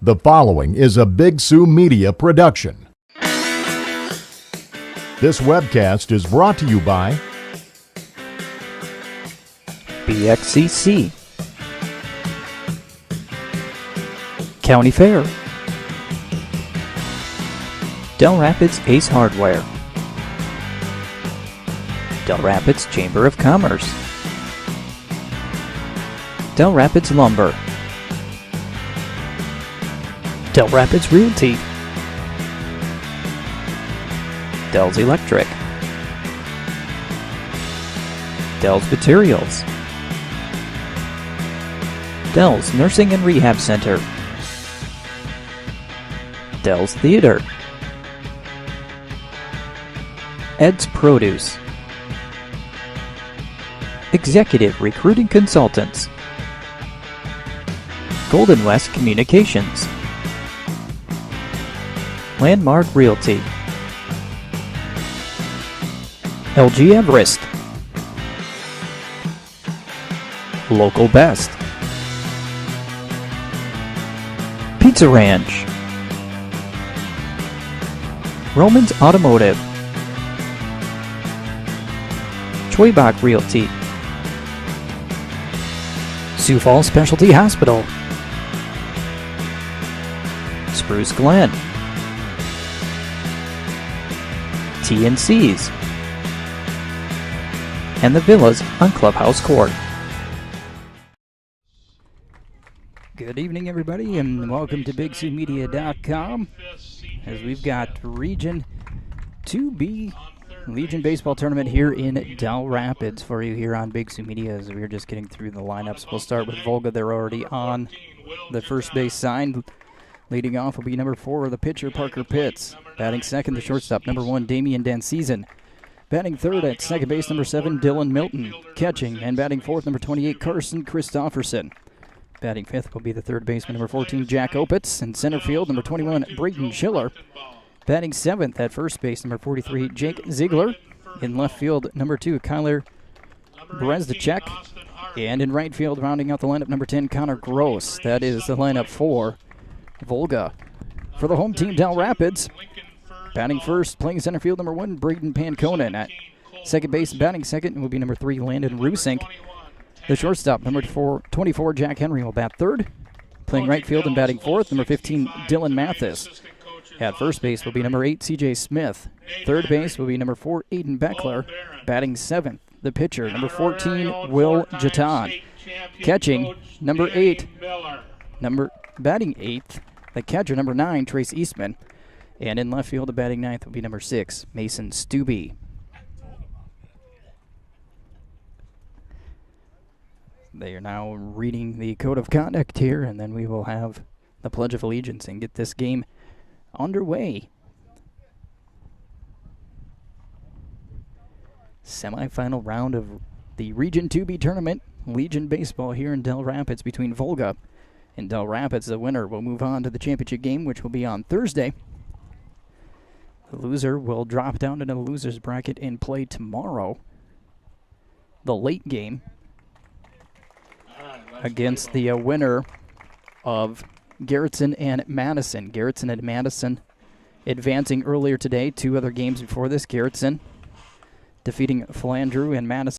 The following is a Big Sioux Media production. This webcast is brought to you by BXCC, County Fair, Dell Rapids Ace Hardware, Dell Rapids Chamber of Commerce, Dell Rapids Lumber, Dell Rapids Realty, Dell's Electric, Dell's Materials, Dell's Nursing and Rehab Center, Dell's Theater, Ed's Produce, Executive Recruiting Consultants, Golden West Communications, Landmark Realty, LG Everest, Local Best, Pizza Ranch, Romans Automotive, Schwabach Realty, Sioux Falls Specialty Hospital, Spruce Glen, TNC's, and the Villas on Clubhouse Court. Good evening, everybody, and welcome to BigSiouxMedia.com as we've got Region 2B Legion Baseball Tournament here in Dell Rapids for you here on Big Sioux Media as we're just getting through the lineups. We'll start with Volga. They're already on the first base sign. Leading off will be number 4, the pitcher, Parker Pitts. Batting second, the shortstop, number 1, Damian Danseason. Batting third at second base, number 7, Dylan Milton. Catching and batting fourth, number 28, Carson Christofferson. Batting fifth will be the third baseman, number 14, Jack Opitz. In center field, number 21, Braden Schiller. Batting seventh at first base, number 43, Jake Ziegler. In left field, number 2, Kyler Brezdacek. And in right field, rounding out the lineup, number 10, Connor Gross. That is the lineup for Volga. For the home team, Dell Rapids. Batting first, playing center field, number 1, Braden Panconen. At second base, batting second will be number 3, Landon Rusink. The shortstop, number 24, Jack Henry, will bat third. Playing right field and batting fourth, number 15, Dylan Mathis. At first base will be number 8, CJ Smith. Third base will be number 4, Aiden Beckler. Batting seventh, the pitcher, number 14, Will Jatan. Catching, number 8, batting eighth, the catcher, number 9, Trace Eastman. And in left field, the batting ninth will be number 6, Mason Stubbe. They are now reading the code of conduct here, and then we will have the Pledge of Allegiance and get this game underway. Semifinal round of the Region 2B tournament, Legion Baseball here in Dell Rapids between Volga and Dell Rapids. The winner will move on to the championship game, which will be on Thursday. The loser will drop down into the loser's bracket and play tomorrow, the late game, against the winner of Garrettson and Madison. Garrettson and Madison advancing earlier today. 2 other games before this. Garrettson defeating Flandreau and Madison.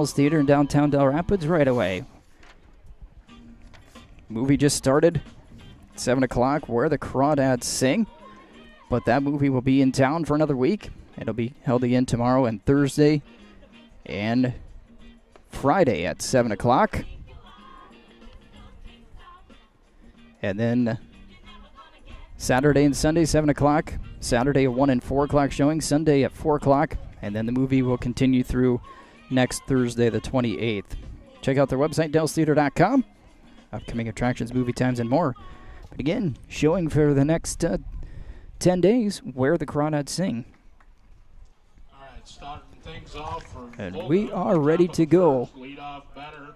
Theater in downtown Dell Rapids right away. Movie just started. 7 o'clock, Where the Crawdads Sing. But that movie will be in town for another week. It'll be held again tomorrow and Thursday and Friday at 7 o'clock. And then Saturday and Sunday, 7 o'clock. Saturday at 1 and 4 o'clock showing. Sunday at 4 o'clock. And then the movie will continue through next Thursday, the 28th. Check out their website, dellstheater.com. Upcoming attractions, movie times, and more. But again, showing for the next 10 days, Where the Crawdads Sing. All right, starting things off for And Volga. we are ready to go. Lead off batter,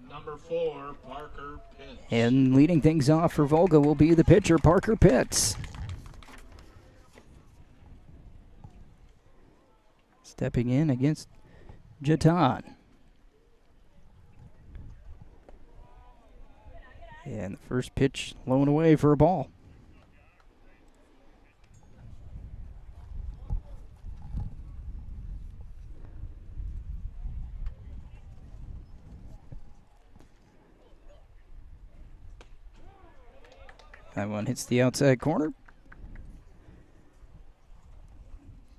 number 4, Parker Pitt. And leading things off for Volga will be the pitcher, Parker Pitts. Stepping in against Jatan. And the first pitch low and away for a ball. That one hits the outside corner.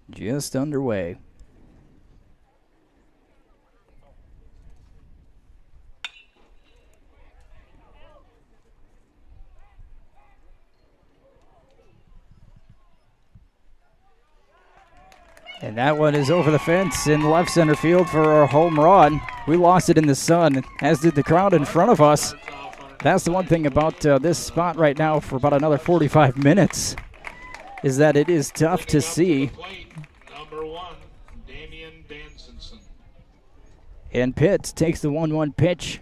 Just underway. And that one is over the fence in left center field for a home run. We lost it in the sun, as did the crowd in front of us. That's the one thing about this spot right now for about another 45 minutes, is that it is tough to see. Number 1, Damian Dansenson. And Pitt takes the 1-1 pitch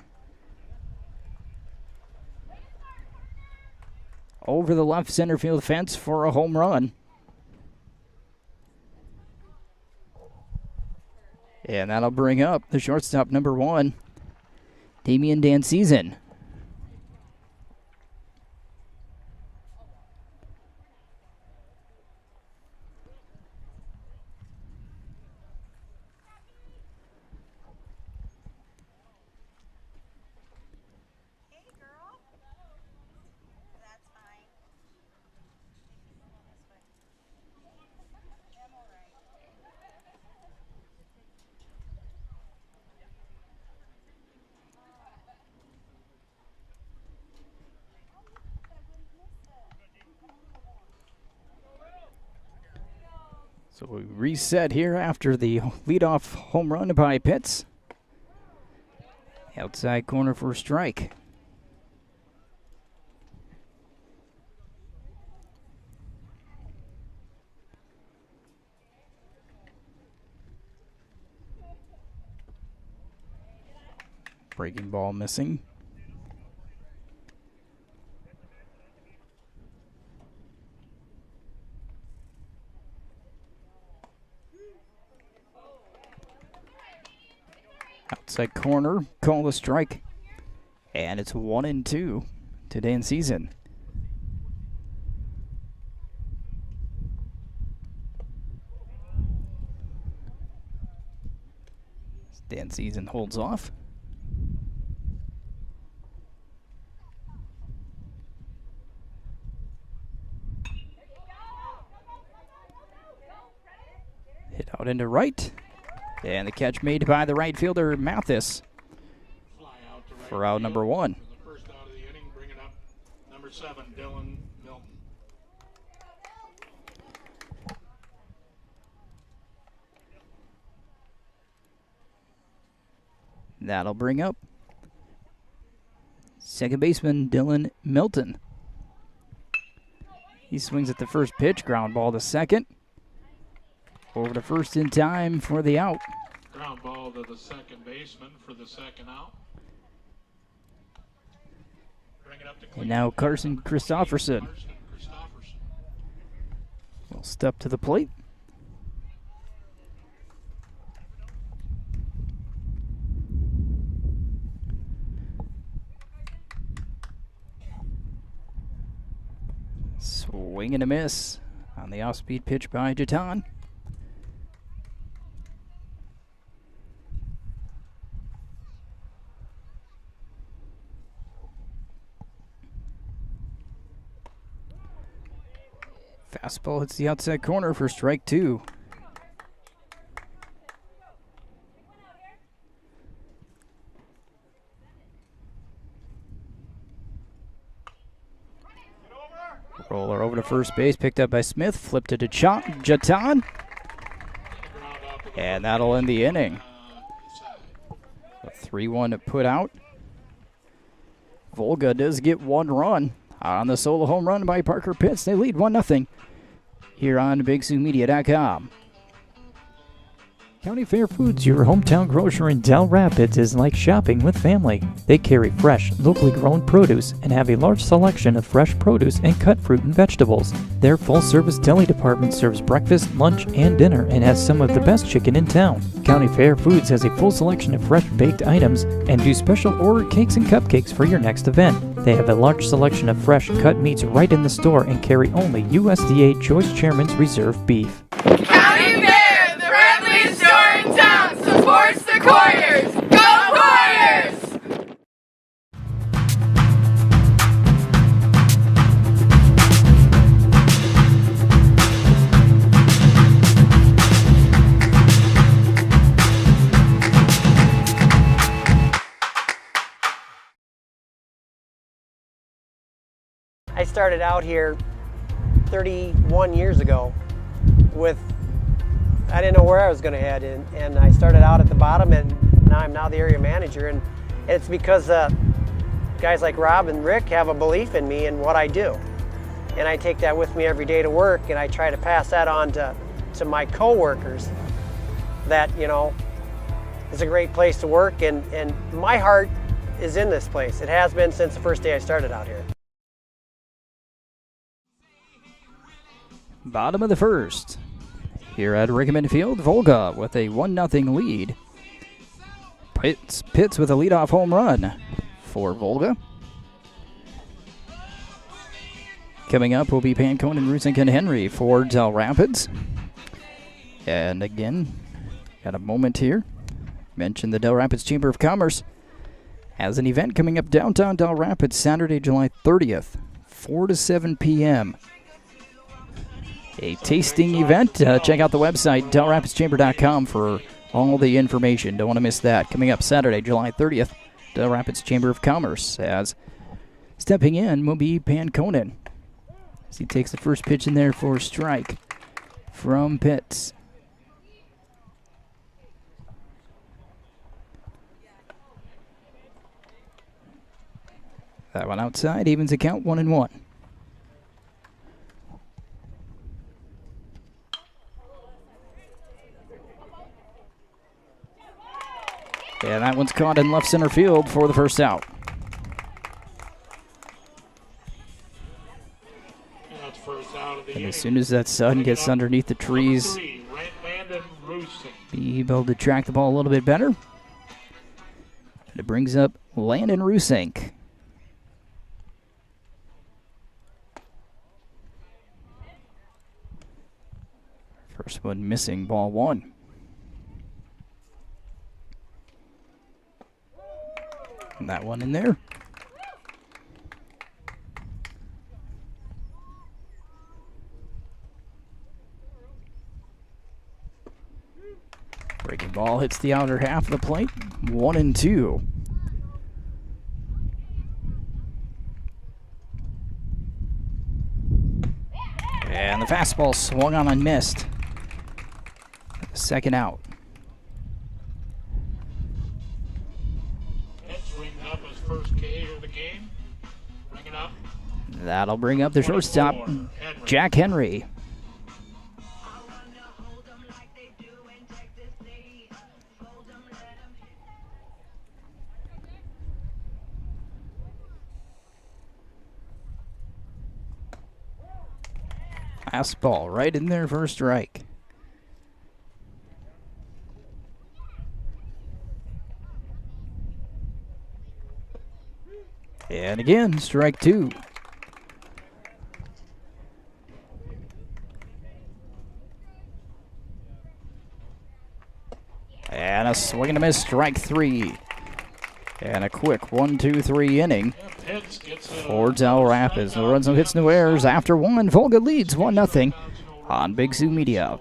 over the left center field fence for a home run. And that'll bring up the shortstop, number 1, Damian Danseason. So we reset here after the leadoff home run by Pitts. Outside corner for a strike. Breaking ball missing. Outside corner, call the strike. And it's 1-2 to Danseason. Danseason holds off. Hit out into right. And the catch made by the right fielder, Mathis, for out number 1. The first out of the inning, bringing up number 7, Dylan Milton. That'll bring up second baseman, Dylan Milton. He swings at the first pitch, ground ball to second. Over to first in time for the out. Ground ball to the second baseman for the second out. Bring it up to And now Carson Christofferson Carson Christofferson. will step to the plate. Swing and a miss on the off-speed pitch by Jatan. Fastball hits the outside corner for strike 2. Roller over to first base, picked up by Smith, flipped it to Jatan. And that'll end the inning. A 3-1 to put out. Volga does get 1 run on the solo home run by Parker Pitts. They lead 1-0 here on BigSouMedia.com. County Fair Foods, your hometown grocer in Dell Rapids, is like shopping with family. They carry fresh, locally grown produce and have a large selection of fresh produce and cut fruit and vegetables. Their full-service deli department serves breakfast, lunch, and dinner and has some of the best chicken in town. County Fair Foods has a full selection of fresh baked items and do special order cakes and cupcakes for your next event. They have a large selection of fresh cut meats right in the store and carry only USDA Choice Chairman's Reserve beef. County Fair, the friendliest store in town, supports the Coyers. Go Coyers! I started out here 31 years ago I didn't know where I was going to head, and I started out at the bottom, and now I'm the area manager, and it's because guys like Rob and Rick have a belief in me and what I do, and I take that with me every day to work, and I try to pass that on to my co-workers, that, you know, it's a great place to work, and my heart is in this place. It has been since the first day I started out here. Bottom of the first. Here at Rickeman Field, Volga with a 1-0 lead. Pitts with a leadoff home run for Volga. Coming up will be Panconen, Rusink, and Henry for Dell Rapids. And again, got a moment here. Mentioned the Dell Rapids Chamber of Commerce has an event coming up downtown Dell Rapids Saturday, July 30th, 4 to 7 p.m. A tasting event. Check out the website, DellRapidsChamber.com, for all the information. Don't want to miss that. Coming up Saturday, July 30th, Dell Rapids Chamber of Commerce. As stepping in will be Panconen, as he takes the first pitch in there for a strike from Pitts. That one outside, evens the count 1-1. And that one's caught in left center field for the first out. And as soon as that sun gets underneath the trees, be able to track the ball a little bit better. And it brings up Landon Rusink. First one missing, ball 1. And that one in there. Breaking ball hits the outer half of the plate. 1-2. And the fastball swung on and missed. Second out. That'll bring up the shortstop, Jack Henry. Fastball right in there for a strike. And again, strike 2. And a swing and a miss, strike 3. And a quick 1-2-3 inning. hits. Gets for Dell Rapids. No runs, no hits, no errors. After one, Volga leads 1-0 on Big Sioux Media.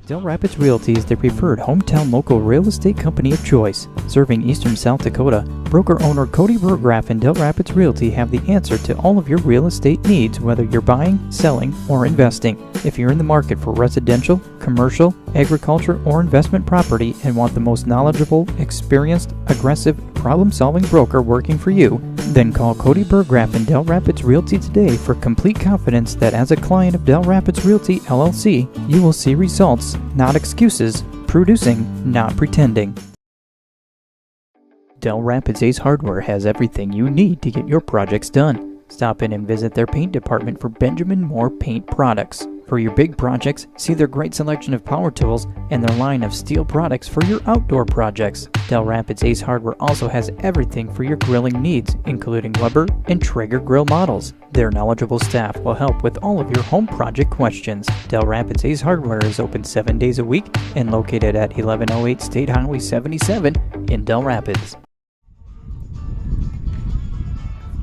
Dell Rapids Realty is the preferred hometown local real estate company of choice. Serving eastern South Dakota, broker-owner Cody Burgraff and Dell Rapids Realty have the answer to all of your real estate needs, whether you're buying, selling, or investing. If you're in the market for residential, commercial, agriculture, or investment property and want the most knowledgeable, experienced, aggressive, problem-solving broker working for you, then call Cody Burgraff and Dell Rapids Realty today for complete confidence that as a client of Dell Rapids Realty LLC, you will see results, not excuses, producing, not pretending. Dell Rapids Ace Hardware has everything you need to get your projects done. Stop in and visit their paint department for Benjamin Moore paint products. For your big projects, see their great selection of power tools and their line of steel products for your outdoor projects. Dell Rapids Ace Hardware also has everything for your grilling needs, including Weber and Traeger grill models. Their knowledgeable staff will help with all of your home project questions. Dell Rapids Ace Hardware is open 7 days a week and located at 1108 State Highway 77 in Dell Rapids.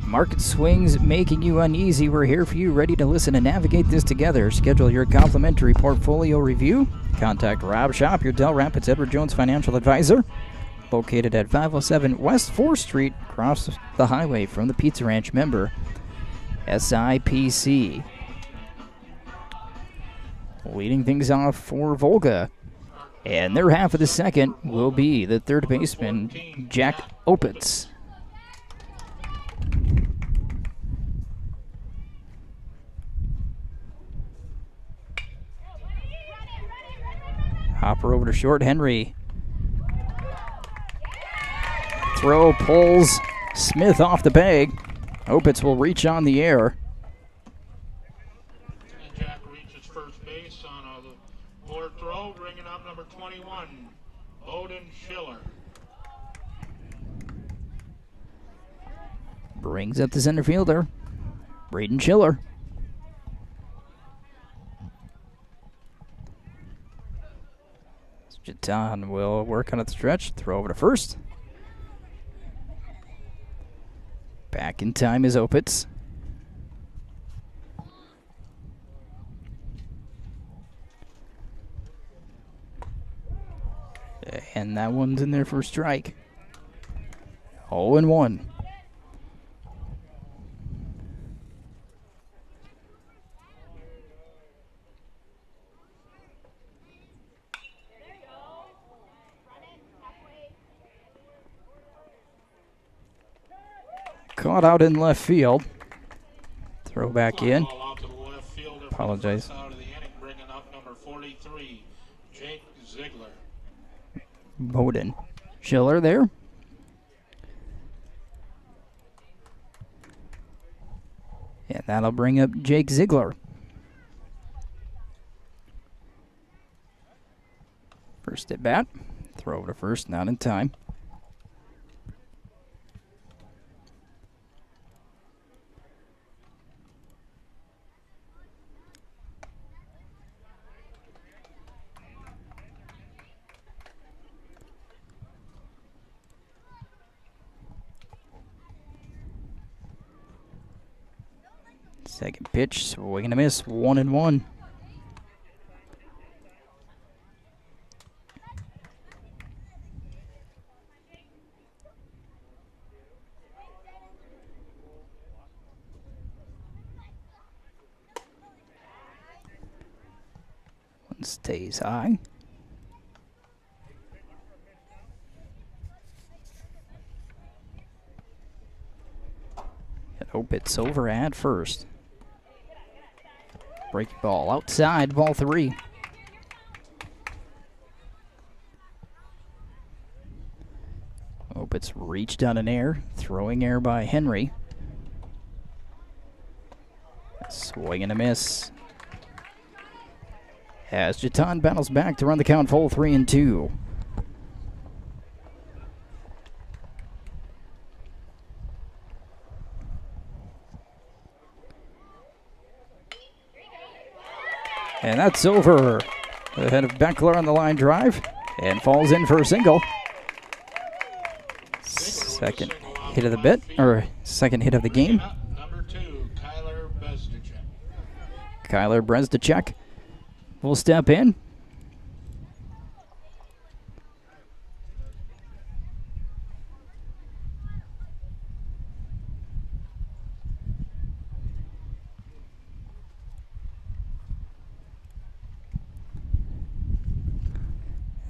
Market swings making you uneasy. We're here for you, ready to listen and navigate this together. Schedule your complimentary portfolio review. Contact Rob Shop, your Dell Rapids Edward Jones financial advisor, located at 507 West 4th Street, across the highway from the Pizza Ranch, member SIPC. Leading things off for Volga, and their half of the second will be the third baseman, Jack Opitz. Hopper over to short, Henry. Throw pulls Smith off the bag. Opitz will reach on the air. And Jack reaches first base on a board throw, bringing up number 21, Bowden Schiller. Brings up the center fielder, Braden Schiller. Jatan will work on at the stretch, throw over to first. Back in time is Opitz. And that one's in there for a strike. 0-1. Caught out in left field. Throw back in. Apologize. Out of the inning, bringing up number 43, Jake Ziegler. Bowden Schiller there. And that'll bring up Jake Ziegler. First at bat. Throw over to first, not in time. Second pitch, swing and a miss, 1-1. One stays high. And hope it's over at first. Breaking ball outside, ball 3. Opitz reached on an air, throwing air by Henry. Swing and a miss. As Jatan battles back to run the count full 3-2. And that's over. Ahead of Beckler on the line drive. And falls in for a single. Second hit of the bit. second hit of the game. Number 2, Kyler Bezdicek. Kyler Bezdicek will step in.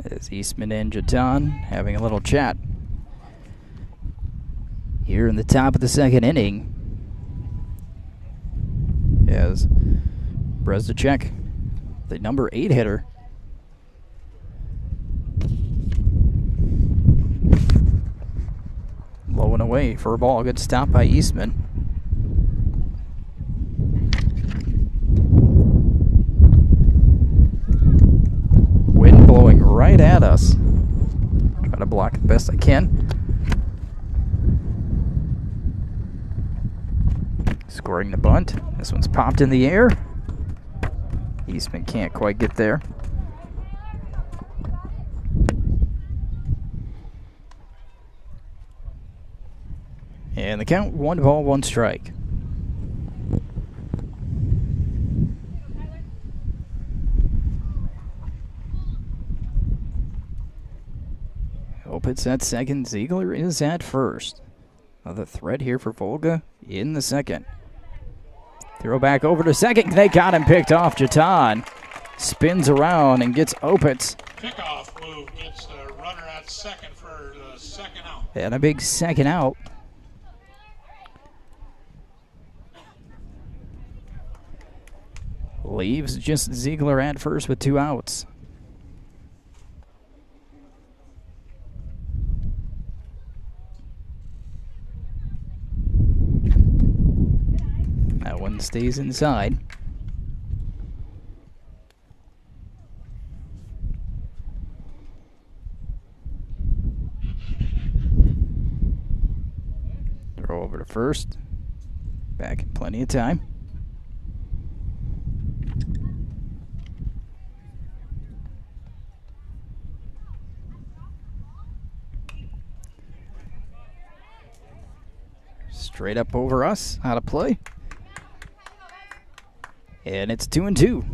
As Eastman and Jatan having a little chat here in the top of the second inning. As Bezdicek, the number 8 hitter, low and away for a ball. Good stop by Eastman. Wind blowing right at us. Try to block it the best I can. Scoring the bunt. This one's popped in the air. Eastman can't quite get there. And the count, 1 ball, 1 strike. Opitz at second, Ziegler is at first. Another threat here for Volga in the second. Throw back over to second. They got him picked off. Jatan spins around and gets Opitz. Kickoff move gets the runner at second for the second out. And a big second out. Leaves just Ziegler at first with 2 outs. That one stays inside. Throw over to first. Back in plenty of time. Straight up over us, out of play. And it's 2-2.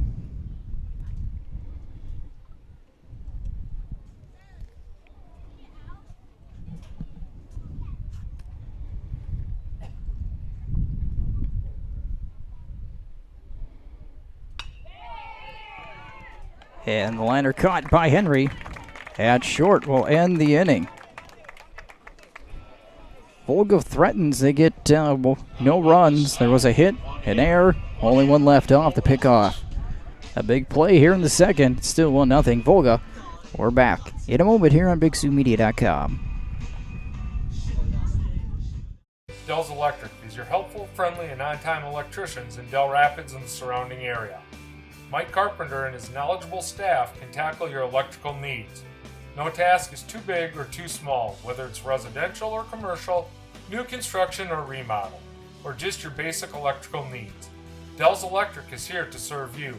And the liner caught by Henry at short will end the inning. Volga threatens. They get no runs. There was a hit, an error, only one left off the pickoff. A big play here in the second. Still 1-0 Volga. We're back in a moment here on BigSouMedia.com. Dell's Electric is your helpful, friendly, and on-time electricians in Dell Rapids and the surrounding area. Mike Carpenter and his knowledgeable staff can tackle your electrical needs. No task is too big or too small, whether it's residential or commercial, new construction or remodel, or just your basic electrical needs. Dell's Electric is here to serve you.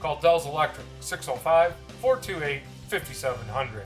Call Dell's Electric 605-428-5700.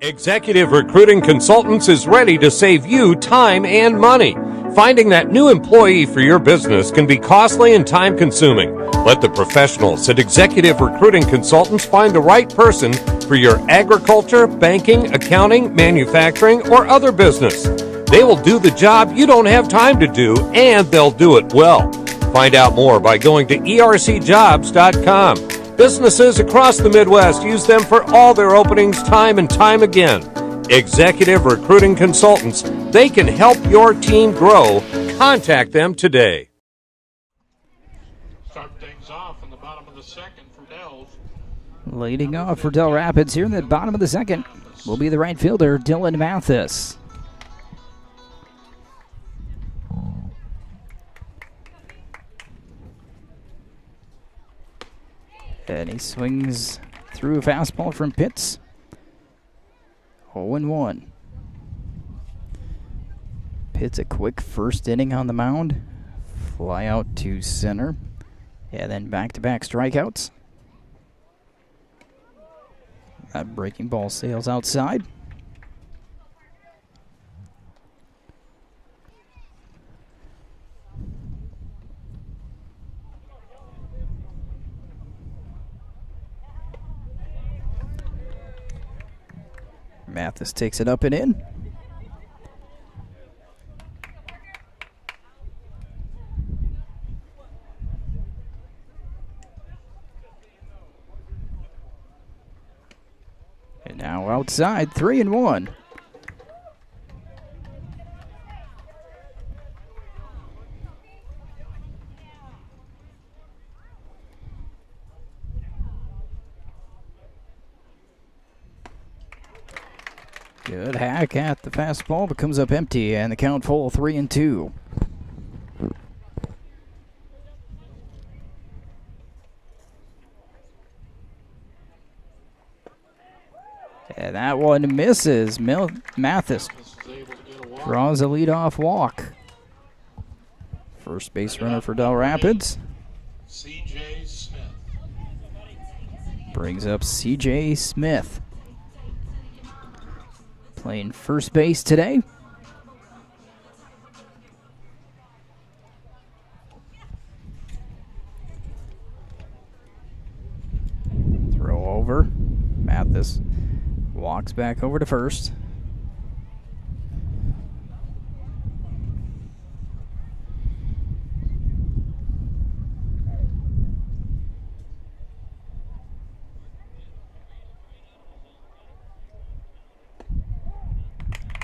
Executive Recruiting Consultants is ready to save you time and money. Finding that new employee for your business can be costly and time-consuming. Let the professionals at Executive Recruiting Consultants find the right person for your agriculture, banking, accounting, manufacturing, or other business. They will do the job you don't have time to do, and they'll do it well. Find out more by going to ercjobs.com. Businesses across the Midwest use them for all their openings time and time again. Executive Recruiting Consultants. They can help your team grow. Contact them today. Start things off in the bottom of the second for Dells. Leading off for Dell Rapids here in the bottom of the second will be the right fielder, Dylan Mathis. And he swings through a fastball from Pitt. 0-1. Pitt's a quick first inning on the mound. Fly out to center. And then back-to-back strikeouts. That breaking ball sails outside. Mathis takes it up and in. And now outside, 3-1. Good hack at the fastball, but comes up empty, and the count full, 3-2. And that one misses. Mathis draws a leadoff walk. First base runner for Dell Rapids. C.J. Smith. Brings up C.J. Smith. Playing first base today. Throw over. Mathis walks back over to first.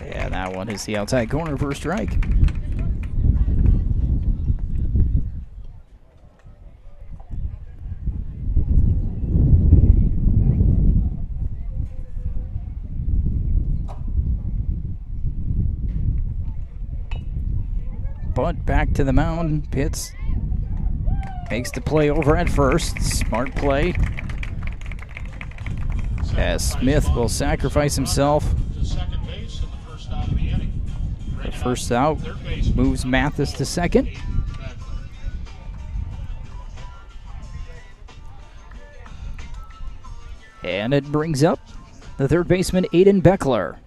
Yeah, that one is the outside corner for a strike. Bunt back to the mound. Pitts makes the play over at first. Smart play. As Smith will sacrifice himself. The first out moves Mathis to second. And it brings up the third baseman, Aiden Beckler.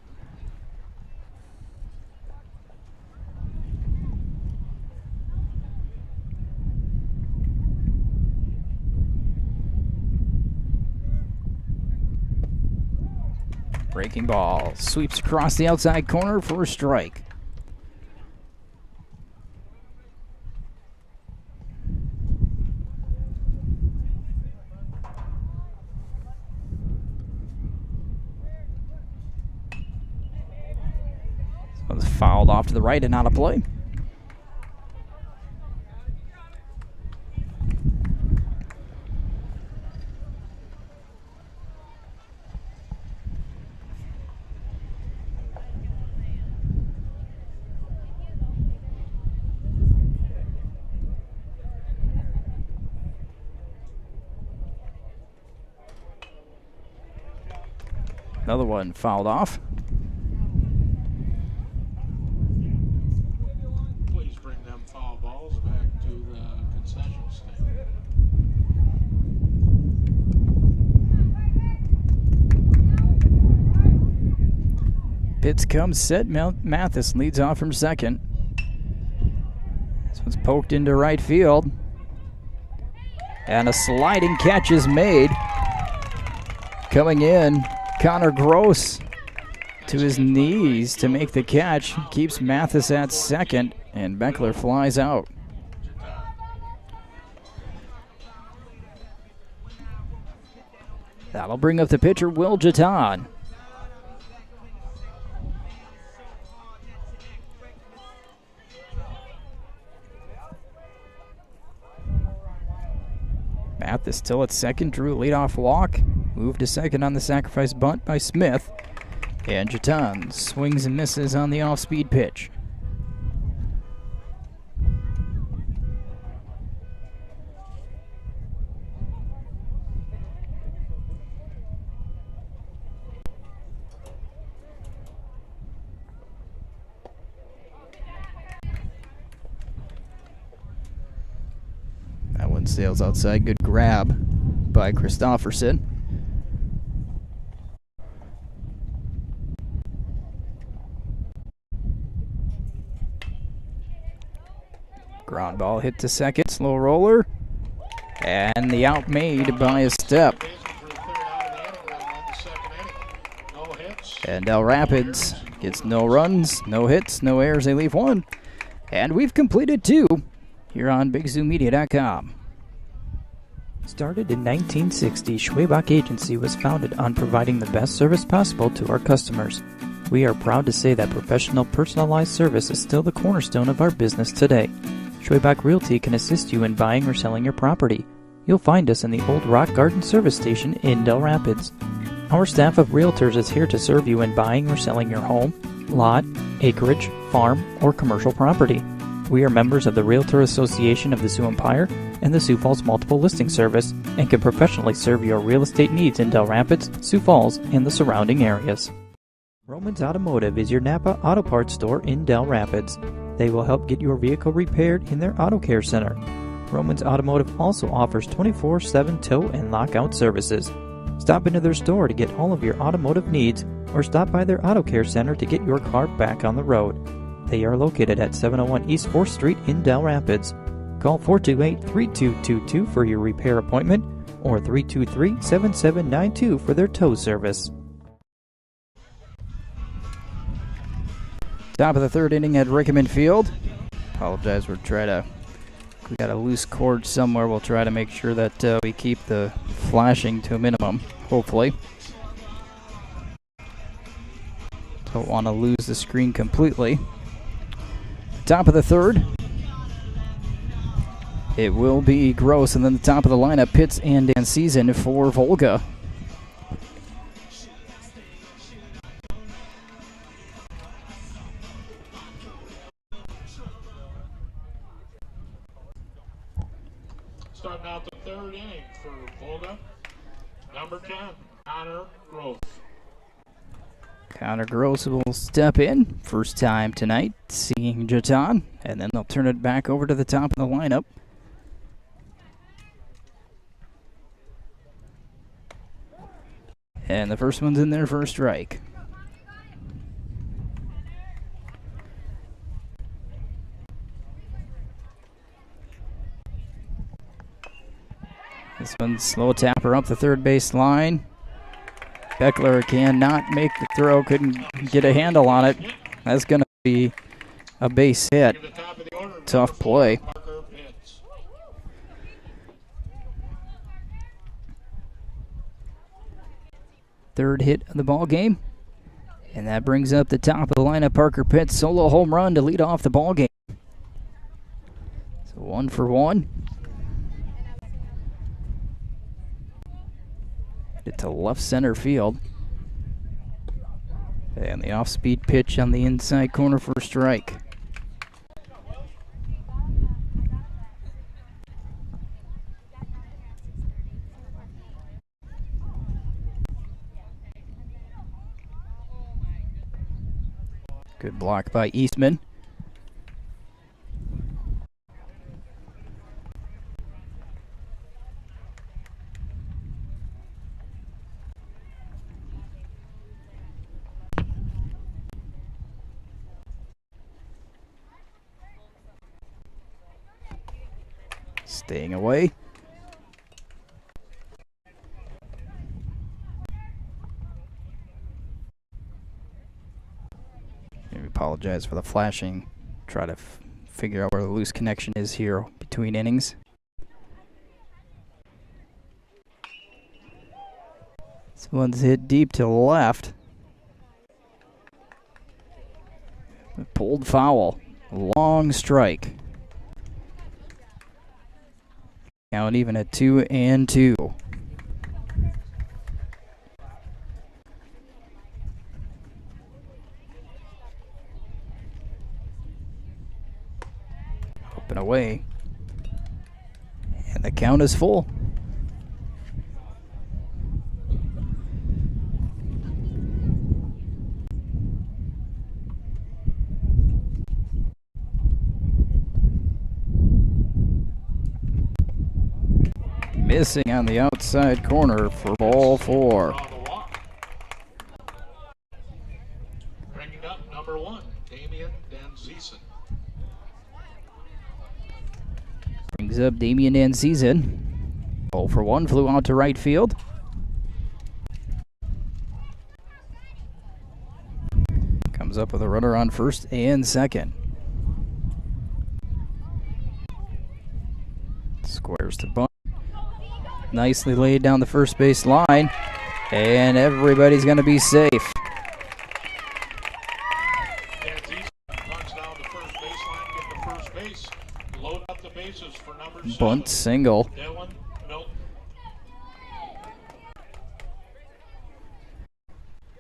Breaking ball sweeps across the outside corner for a strike. So it's fouled off to the right and out of play. Another one fouled off. Please bring them foul balls back to the concession stand. Pitts comes set. Mathis leads off from second. This one's poked into right field. And a sliding catch is made. Coming in, Connor Gross to his knees to make the catch. Keeps Mathis at second, and Beckler flies out. That'll bring up the pitcher, Will Jatan. Mathis still at second, drew a leadoff walk. Moved to second on the sacrifice bunt by Smith. And Jatan swings and misses on the off-speed pitch. One sails outside. Good grab by Christofferson. Ground ball hit to second. Slow roller. And the out made by a step. And Dell Rapids gets no runs, no hits, no errors. They leave one. And we've completed 2 here on BigZooMedia.com. Started in 1960, Schwabach Agency was founded on providing the best service possible to our customers. We are proud to say that professional, personalized service is still the cornerstone of our business today. Schwabach Realty can assist you in buying or selling your property. You'll find us in the Old Rock Garden Service Station in Dell Rapids. Our staff of realtors is here to serve you in buying or selling your home, lot, acreage, farm, or commercial property. We are members of the Realtor Association of the Sioux Empire and the Sioux Falls Multiple Listing Service and can professionally serve your real estate needs in Dell Rapids, Sioux Falls, and the surrounding areas. Romans Automotive is your Napa Auto Parts store in Dell Rapids. They will help get your vehicle repaired in their Auto Care Center. Romans Automotive also offers 24/7 tow and lockout services. Stop into their store to get all of your automotive needs or stop by their Auto Care Center to get your car back on the road. They are located at 701 East 4th Street in Dell Rapids. Call 428-3222 for your repair appointment or 323-7792 for their tow service. Top of the 3rd inning at Rickeman Field. Apologize, we got a loose cord somewhere. We'll try to make sure that we keep the flashing to a minimum, hopefully. Don't want to lose the screen completely. Top of the 3rd. It will be Gross, and then the top of the lineup, Pitts and Dancizin for Volga. Starting out the 3rd inning for Volga, number 10, Connor Gross. Connor Gross will step in, first time tonight, seeing Jatan, and then they'll turn it back over to the top of the lineup. And the first one's in there for a strike. This one's slow tapper up the third base line. Beckler cannot make the throw, couldn't get a handle on it. That's going to be a base hit. Tough play. Third hit of the ball game. And that brings up the top of the lineup. Parker Pitt, solo home run to lead off the ball game. So 1 for 1. Hit to left center field. And the off-speed pitch on the inside corner for a strike. Good block by Eastman. Staying away. I apologize for the flashing. Try to figure out where the loose connection is here between innings. This one's hit deep to the left. Pulled foul. Long strike. Count even at 2-2. Up and away. And the count is full. Missing on the outside corner for ball 4. Bringing up number 1, Damian Danzisen. Brings up Damian Danzisen. 0 for 1, flew out to right field. Comes up with a runner on first and second. Squares to bunt. Nicely laid down the first base line. And everybody's going to be safe. Danzisen runs down the first baseline, get to first base, load up the bases for number 7. Bunt single. Dylan Milton.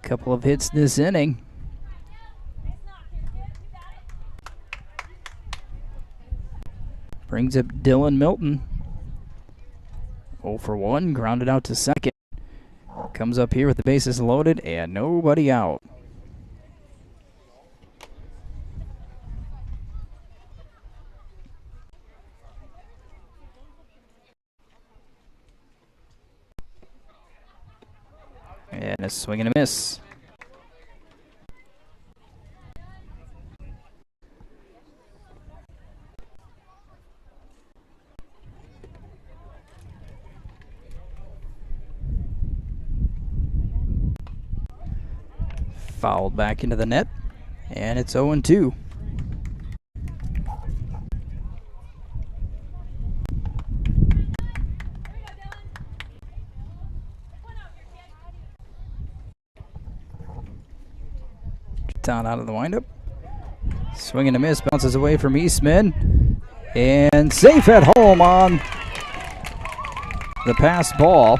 Couple of hits this inning. Brings up Dylan Milton. 0 for 1, grounded out to second. Comes up here with the bases loaded and nobody out. And a swing and a miss. Fouled back into the net, and it's 0-2. Down out of the windup. Swing and a miss, bounces away from Eastman, and safe at home on the pass ball.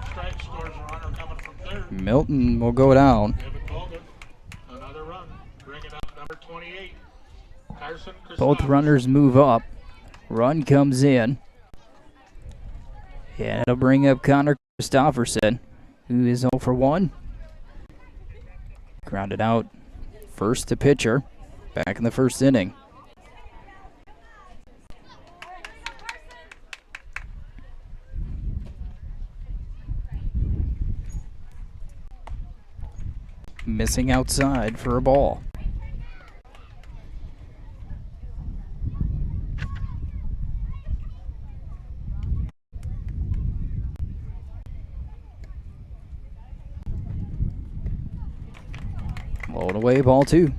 Strike scores a runner coming from third. Milton will go down. Volga, another run, bringing up number 28. Carson Both runners move up. Run comes in. And it'll bring up Connor Christofferson, who is 0 for 1. Grounded out first to pitcher, back in the first inning. Missing outside for a ball. Load away, ball 2.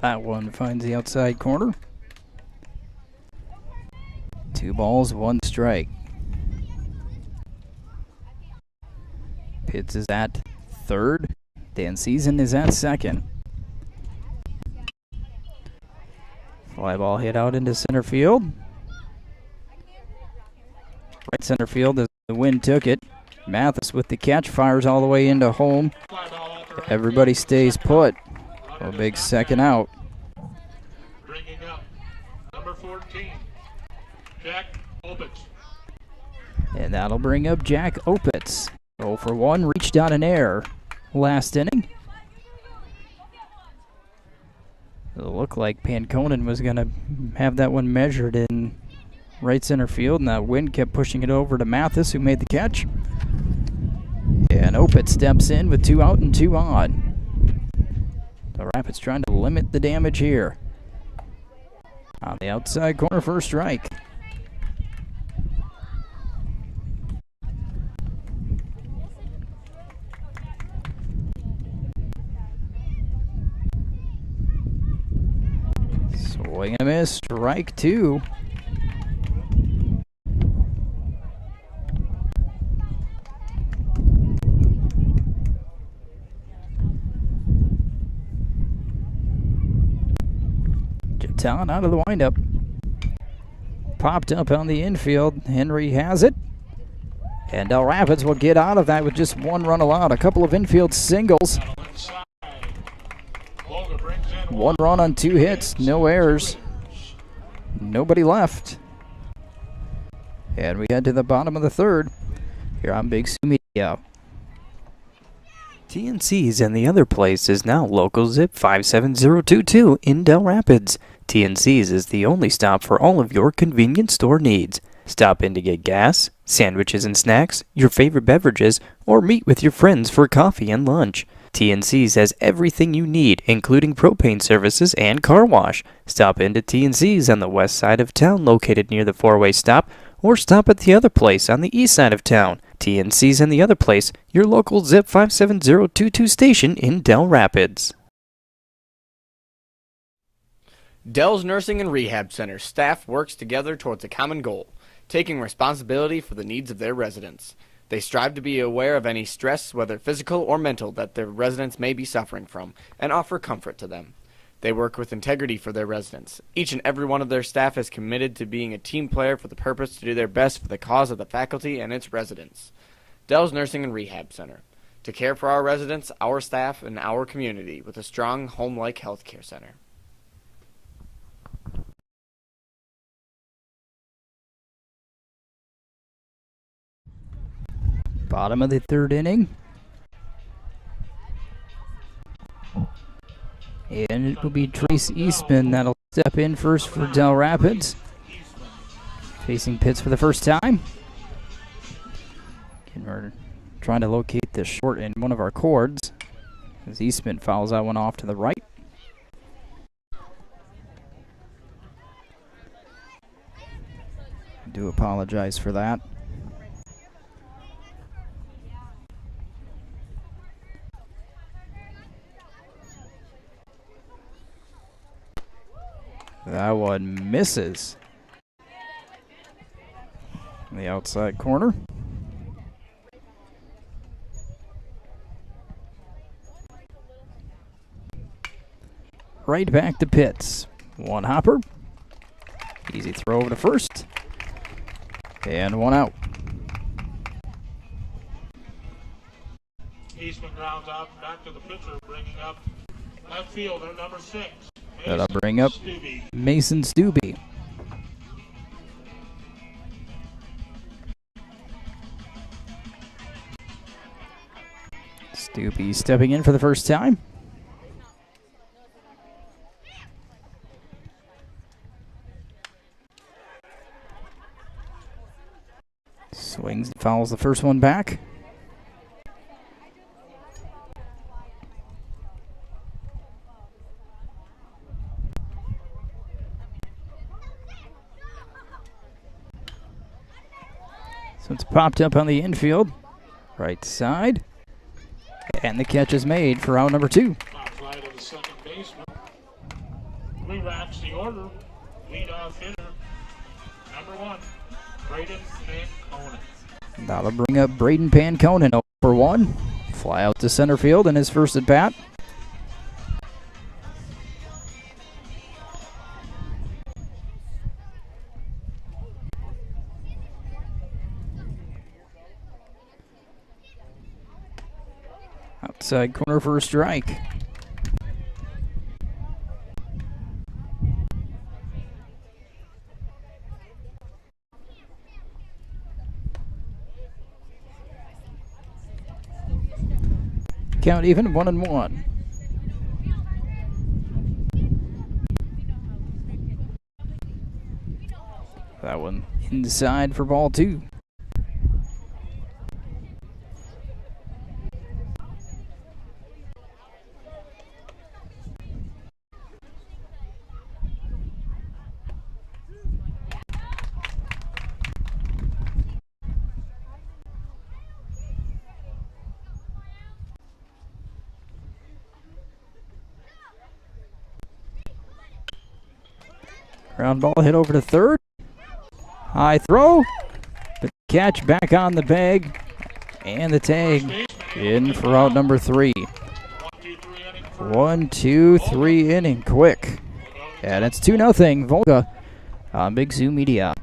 That one finds the outside corner. 2 balls, 1 strike. Pitts is at third. Danzisen is at second. Fly ball hit out into center field. Right center field as the wind took it. Mathis with the catch, fires all the way into home. Everybody stays put. A big second out. Bringing up number 14, Jack Opitz. And that'll bring up Jack Opitz. 0 for 1, reached out an error last inning. It looked like Panconen was going to have that one measured in right center field, and that wind kept pushing it over to Mathis, who made the catch. And Opitz steps in with 2 out and 2 on. The Rapids trying to limit the damage here. On the outside corner for a strike. Swing and a miss, strike 2. Talent out of the windup. Popped up on the infield. Henry has it. And Dell Rapids will get out of that with just 1 run allowed. A couple of infield singles. 1 run on 2 hits. No errors. Nobody left. And we head to the bottom of the third here on Big Sioux Media. TNC's and the other place is now local zip 57022 in Dell Rapids. TNC's is the only stop for all of your convenience store needs. Stop in to get gas, sandwiches and snacks, your favorite beverages, or meet with your friends for coffee and lunch. TNC's has everything you need, including propane services and car wash. Stop into TNC's on the west side of town, located near the four-way stop, or stop at the other place on the east side of town. TNC's and the other place, your local zip 57022 station in Dell Rapids. Dell's Nursing and Rehab Center staff works together towards a common goal, taking responsibility for the needs of their residents. They strive to be aware of any stress, whether physical or mental, that their residents may be suffering from, and offer comfort to them. They work with integrity for their residents. Each and every one of their staff is committed to being a team player for the purpose to do their best for the cause of the faculty and its residents. Dell's Nursing and Rehab Center, to care for our residents, our staff, and our community with a strong home-like healthcare center. Bottom of the third inning. And it will be Trace Eastman that'll step in first for Dell Rapids. Facing Pitts for the first time. Again, we're trying to locate the short in one of our chords, as Eastman fouls that one off to the right. I do apologize for that. That one misses. In the outside corner. Right back to Pitts. One hopper. Easy throw over to first. And one out. Eastman grounds out back to the pitcher, bringing up left fielder number 6. That'll bring up Mason Stubbe. Stubbe stepping in for the first time. Swings and fouls the first one back. So it's popped up on the infield, right side, and the catch is made for out number 2. Top fly to the second baseman. Re-racks the order. Leadoff hitter, number 1, Braden Panconen. That'll bring up Braden Panconen 0 for 1. Fly out to center field in his first at bat. Outside corner for a strike. Count even, 1-1. That one inside for ball 2. Ground ball hit over to third. High throw. The catch back on the bag. And the tag in for out number 3. 1-2-3 inning quick. And it's 2-0 Volga on Big Sioux Media.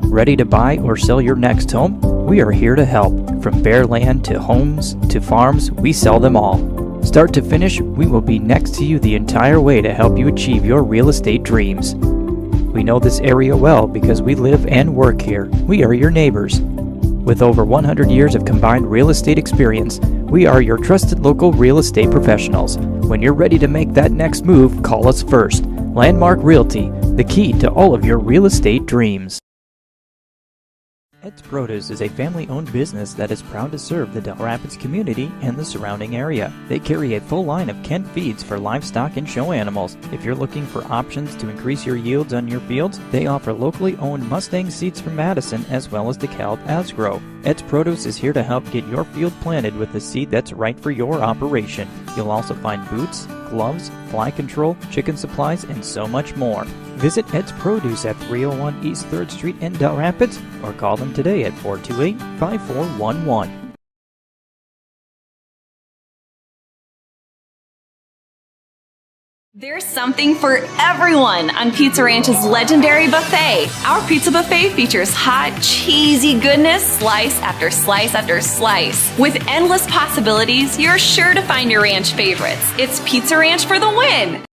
Ready to buy or sell your next home? We are here to help. From bare land to homes to farms, we sell them all. Start to finish, we will be next to you the entire way to help you achieve your real estate dreams. We know this area well because we live and work here. We are your neighbors. With over 100 years of combined real estate experience, we are your trusted local real estate professionals. When you're ready to make that next move, call us first. Landmark Realty, the key to all of your real estate dreams. Ed's Produce is a family-owned business that is proud to serve the Dell Rapids community and the surrounding area. They carry a full line of Kent feeds for livestock and show animals. If you're looking for options to increase your yields on your fields, they offer locally owned Mustang seeds from Madison as well as DeKalb Asgrow. Ed's Produce is here to help get your field planted with the seed that's right for your operation. You'll also find boots, gloves, fly control, chicken supplies, and so much more. Visit Ed's Produce at 301 East 3rd Street in Dell Rapids or call them today at 428-5411. There's something for everyone on Pizza Ranch's legendary buffet. Our pizza buffet features hot, cheesy goodness, slice after slice after slice. With endless possibilities, you're sure to find your ranch favorites. It's Pizza Ranch for the win!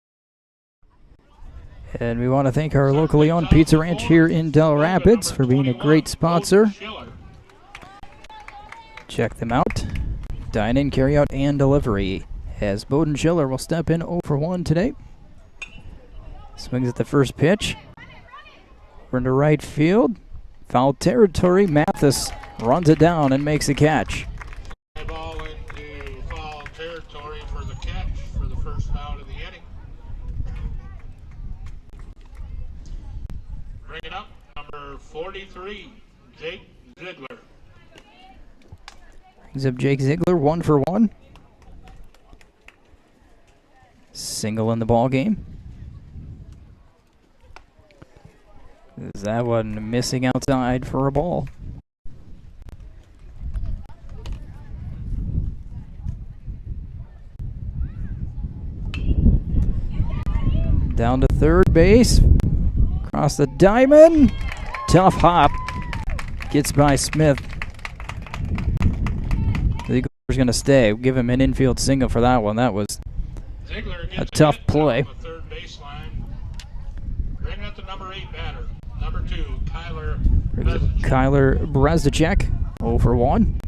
And we want to thank our locally owned Pizza Ranch here in Dell Rapids for being a great sponsor. Check them out. Dine-in, carry-out, and delivery. As Bowden Schiller will step in 0 for 1 today. Swings at the first pitch. Over into right field. Foul territory. Mathis runs it down and makes a catch. Ball into foul territory for the catch for the first out of the inning. Bring it up, number 43, Jake Ziegler. Brings up Jake Ziegler, 1 for 1. Single in the ball game. Is that one missing outside for a ball? Down to third base. Across the diamond. Tough hop. Gets by Smith. The Eagles going to stay. Give him an infield single for that one. That was a tough play. Third baseline. Bring up the number 8 batter. Number 2, Kyler Brezicek, 0 for 1.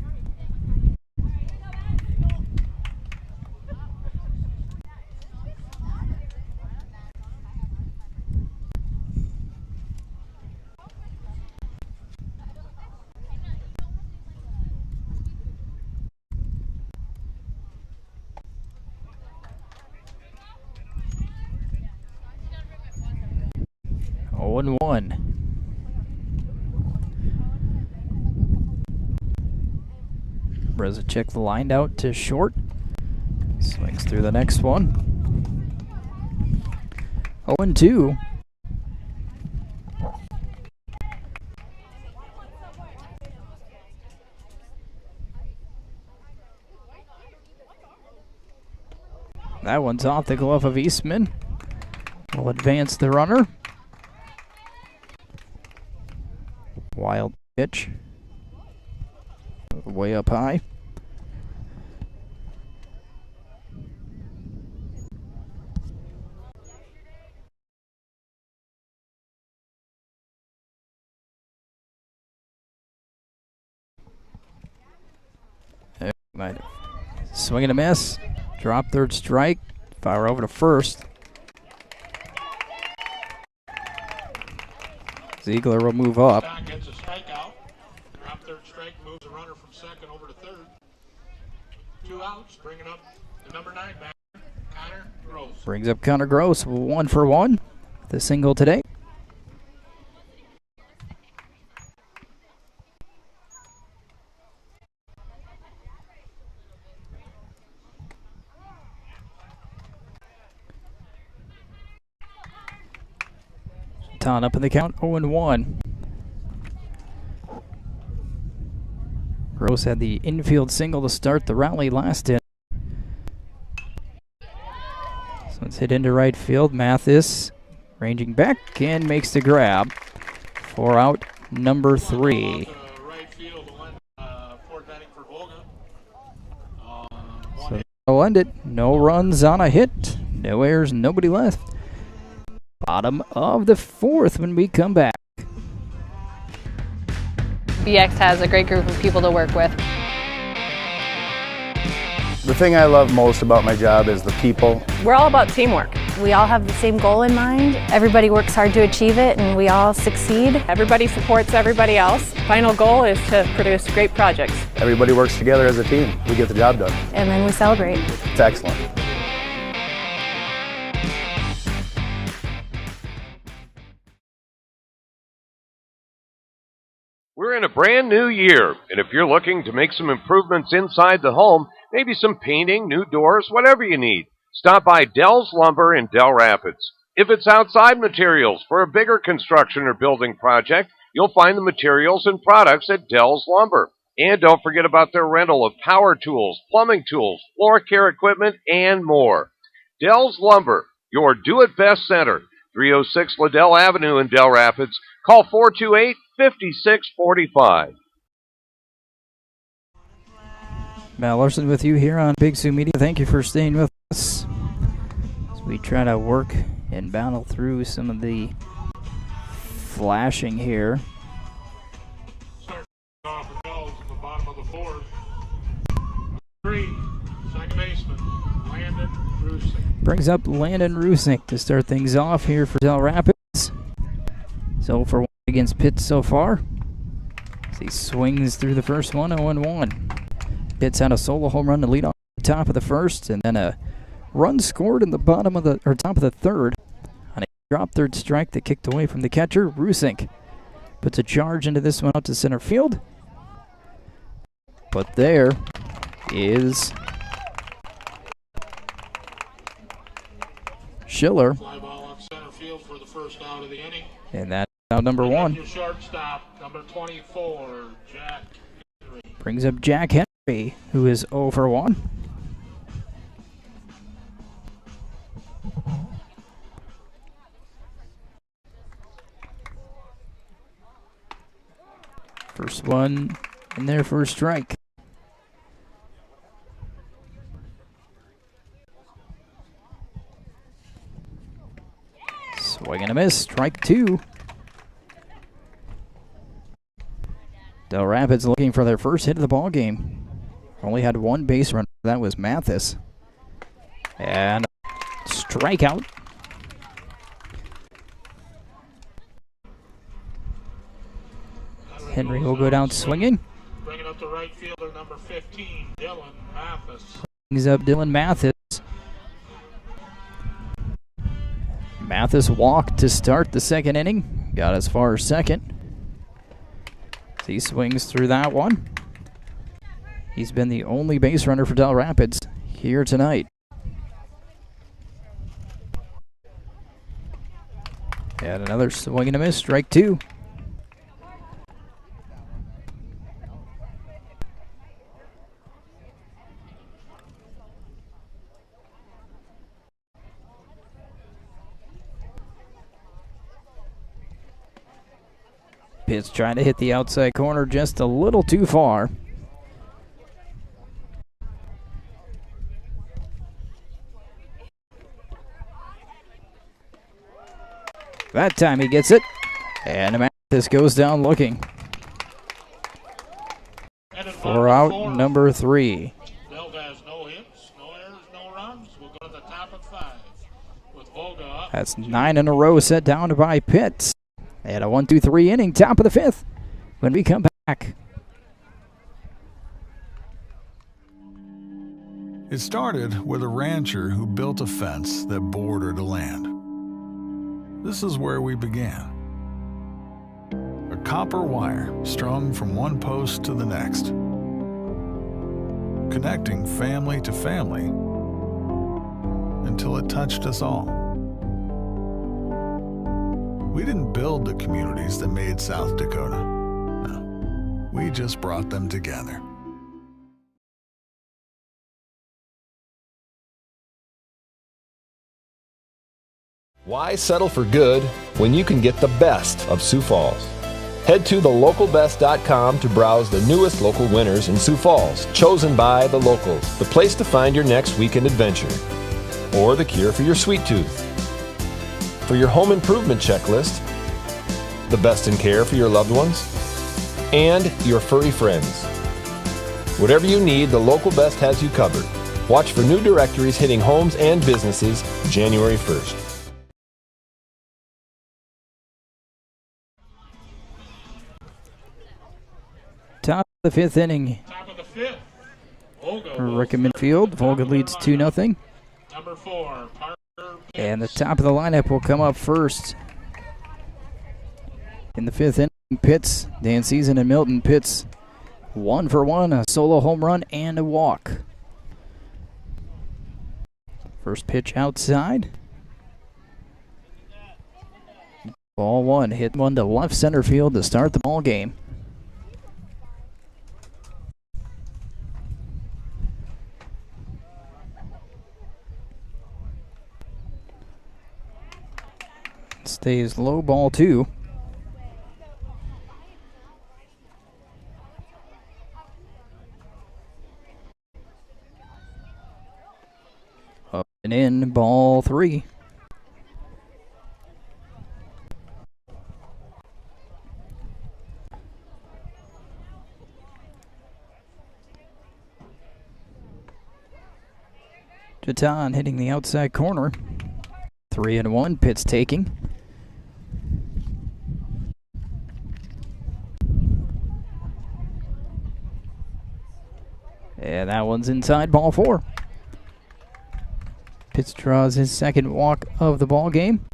And 1. Brezicek lined out to short. Swings through the next one. 0 and 2. That one's off the glove of Eastman. Will advance the runner. Wild pitch. Way up high. Swing and a miss. Drop third strike. Fire over to first. Ziegler will move up. Gets a strikeout. Drop third strike, moves the runner from second over to third. 2 outs, bringing up the number 9 batter, Connor Gross. Brings up Connor Gross, 1 for 1. The single today. Ton up in the count, 0 and 1. Gross had the infield single to start the rally last inning. So it's hit into right field. Mathis ranging back and makes the grab for out number 3. Right field, one, fourth inning for Volga. So I'll end it. No runs on a hit. No errors, nobody left. Bottom of the fourth when we come back. BX has a great group of people to work with. The thing I love most about my job is the people. We're all about teamwork. We all have the same goal in mind. Everybody works hard to achieve it and we all succeed. Everybody supports everybody else. Final goal is to produce great projects. Everybody works together as a team. We get the job done. And then we celebrate. It's excellent. We're in a brand new year, and if you're looking to make some improvements inside the home, maybe some painting, new doors, whatever you need, stop by Dell's Lumber in Dell Rapids. If it's outside materials for a bigger construction or building project, you'll find the materials and products at Dell's Lumber. And don't forget about their rental of power tools, plumbing tools, floor care equipment, and more. Dell's Lumber, your do-it-best center, 306 Liddell Avenue in Dell Rapids. Call 428-5645. Matt Larson with you here on Big Sioux Media. Thank you for staying with us as we try to work and battle through some of the flashing here. Off the Bells at the bottom of the fourth. 3, second baseman, Landon Rusick. Brings up Landon Rusick to start things off here for Dell Rapids. So for 1 against Pitt so far. As he swings through the first one, 0-1. Pitt's had a solo home run to lead off the top of the first, and then a run scored in the bottom of the top of the third on a drop third strike that kicked away from the catcher. Rusick puts a charge into this one out to center field. But there is Schiller. Fly ball on center field for the first out of the inning. And that's out number 1. Your shortstop, number 24, Jack Henry. Brings up Jack Henry, who is 0 for 1. First one in there for a strike. Swing and a miss, strike 2. Dell Rapids looking for their first hit of the ball game. Only had one base runner, that was Mathis. And strikeout. Henry will go down swinging. Bringing up the right fielder, number 15, Dylan Mathis. Brings up Dylan Mathis. Mathis walked to start the second inning. Got as far as second. He swings through that one. He's been the only base runner for Dell Rapids here tonight. And another swing and a miss, strike 2. Pitt's trying to hit the outside corner just a little too far. That time he gets it. And Mathis goes down looking. For out number 3. Dell has no hits, no errors, no runs. We'll go to the top of 5 with Volga up. That's 9 in a row set down by Pitt. And a 1-2-3 inning, top of the 5th. When we come back. It started with a rancher who built a fence that bordered a land. This is where we began. A copper wire strung from one post to the next, connecting family to family until it touched us all. We didn't build the communities that made South Dakota. No, we just brought them together. Why settle for good when you can get the best of Sioux Falls? Head to thelocalbest.com to browse the newest local winners in Sioux Falls, chosen by the locals, the place to find your next weekend adventure, or the cure for your sweet tooth. For your home improvement checklist, the best in care for your loved ones, and your furry friends. Whatever you need, the Local Best has you covered. Watch for new directories hitting homes and businesses January 1st. Top of the fifth inning. Top of the fifth. Volga. Rickeman Field. Volga leads 2-0. Number 4, Parker. And the top of the lineup will come up first. In the fifth inning, Pitts, Dan Season and Milton. Pitts 1 for 1, a solo home run and a walk. First pitch outside. Ball one, hit one to left center field to start the ball game. Stays low, ball 2. Up and in, ball 3. Jatan hitting the outside corner. 3-1, Pitt's taking. And that one's inside, ball 4. Pitts draws his second walk of the ball game.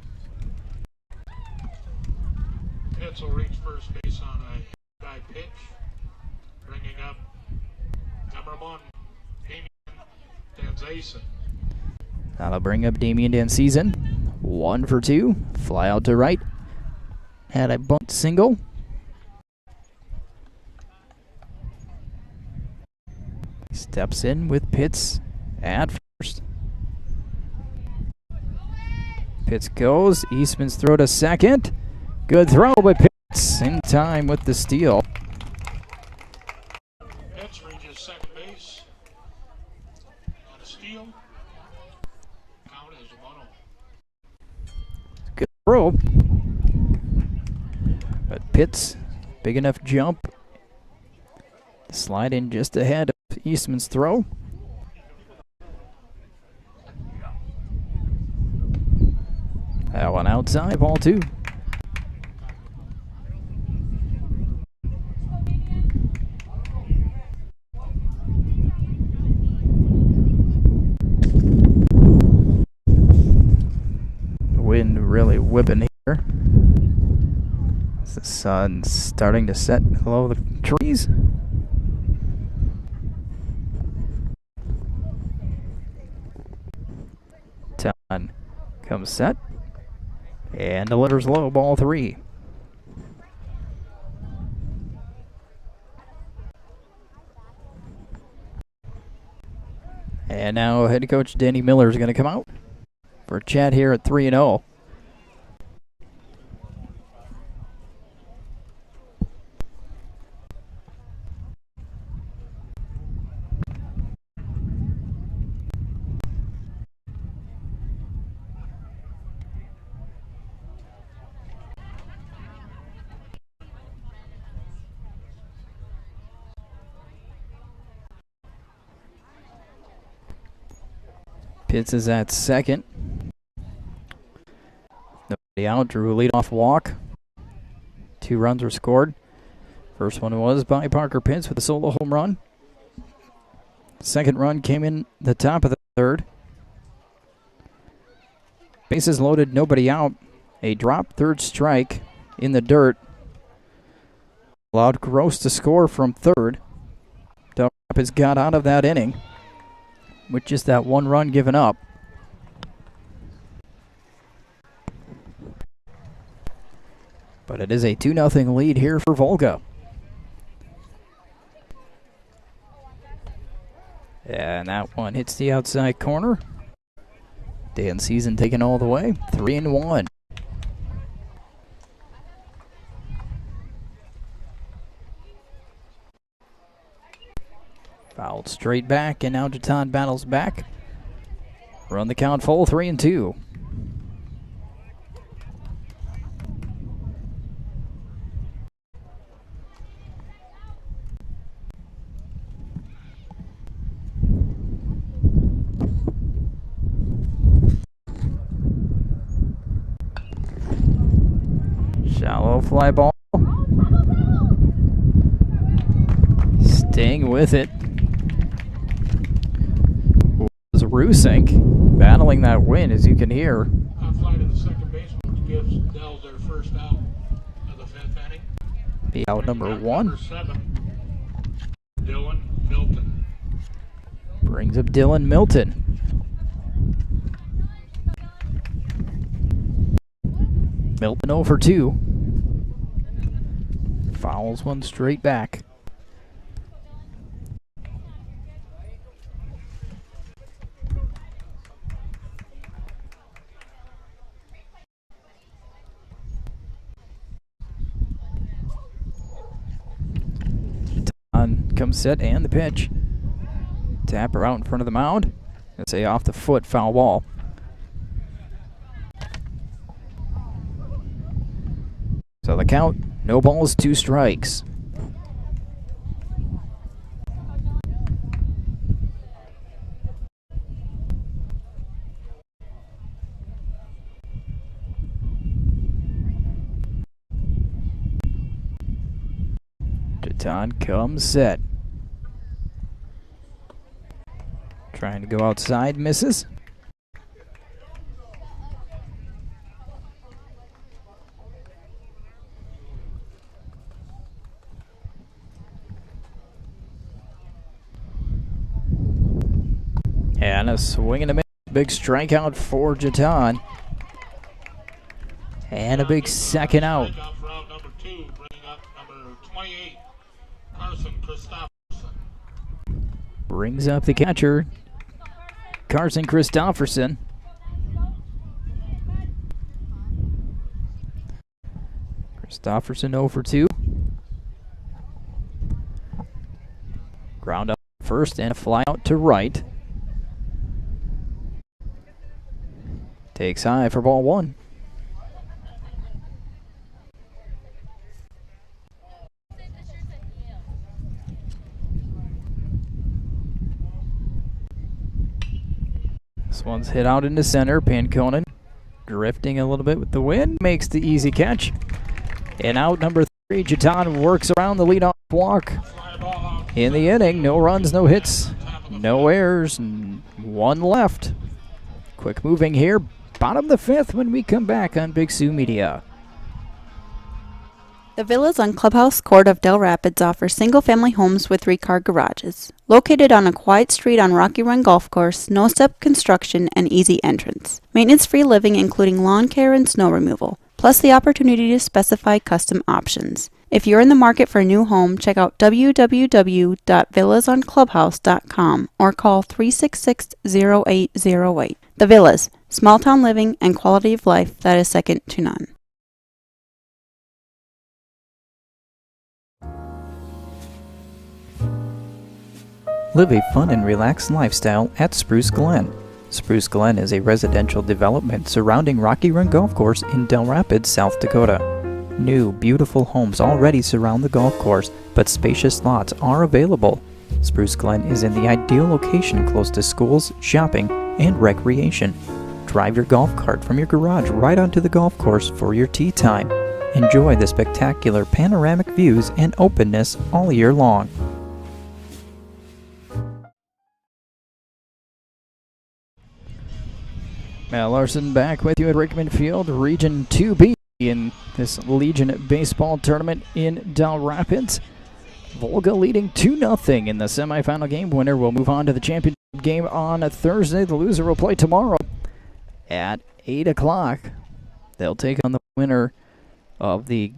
Pitts will reach first base on a high pitch, bringing up number 1, Damian Danzason. That'll bring up Damian Danseason. 1 for 2. Fly out to right. Had a bunt single. Steps in with Pitts at first. Pitts goes. Eastman's throw to second. Good throw by Pitts. In time with the steal. Pitts reaches second base. On a steal. Count is 1-0. Good throw. But Pitts, big enough jump. Slide in just ahead of Eastman's throw. That one outside, ball 2. Wind really whipping here. The sun's starting to set below the trees. Ton comes set. And delivers low, ball 3. And now head coach Danny Miller is going to come out for a chat here at 3-0. Pitts is at second. Nobody out. Drew a leadoff walk. 2 runs were scored. First one was by Parker Pitts with a solo home run. Second run came in the top of the third. Bases loaded, nobody out. A drop third strike in the dirt. Allowed Gross to score from third. Dell Rapids got out of that inning with just that 1 run given up. But it is a 2-0 lead here for Volga. And that one hits the outside corner. Dan Season taking all the way. 3-1. Fouled straight back, and now Jatan battles back. Run the count full, 3-2. Shallow fly ball. Staying with it was Rusink, battling that win, as you can hear. Fly to the second baseman, which gives Dell their first out of the fifth inning. Be out number 1. Number 7, Dylan Milton. Brings up Dylan Milton. Milton 0 for 2. Fouls one straight back. On comes set and the pitch. Tapper out in front of the mound. Let's say off the foot, foul ball. So the count, no balls, 2 strikes. Jatan comes set. Trying to go outside, misses. And a swing and a miss. Big strikeout for Jatan. And a big second out. For out number 2, bringing up number 28, Carson Christopherson. Brings up the catcher, Carson Christopherson. Christopherson 0 for 2. Ground up first and a fly out to right. Takes high for ball 1. This one's hit out into center. Panconen drifting a little bit with the wind. Makes the easy catch. And out number 3, Jatan works around the leadoff walk. In the inning, no runs, no hits, no errors, and 1 left. Quick moving here. Bottom of the 5th when we come back on Big Sioux Media. The villas on Clubhouse Court of Dell Rapids offer single-family homes with 3-car garages. Located on a quiet street on Rocky Run Golf Course, no-step construction, and easy entrance. Maintenance-free living including lawn care and snow removal, plus the opportunity to specify custom options. If you're in the market for a new home, check out www.villasonclubhouse.com or call 366-0808. The Villas, small-town living and quality of life that is second to none. Live a fun and relaxed lifestyle at Spruce Glen. Spruce Glen is a residential development surrounding Rocky Run Golf Course in Dell Rapids, South Dakota. New, beautiful homes already surround the golf course, but spacious lots are available. Spruce Glen is in the ideal location close to schools, shopping, and recreation. Drive your golf cart from your garage right onto the golf course for your tee time. Enjoy the spectacular panoramic views and openness all year long. Matt Larson back with you at Rickeman Field, Region 2B in this Legion baseball tournament in Dell Rapids. Volga leading 2-0 in the semifinal game. Winner will move on to the championship game on a Thursday. The loser will play tomorrow at 8 o'clock. They'll take on the winner of the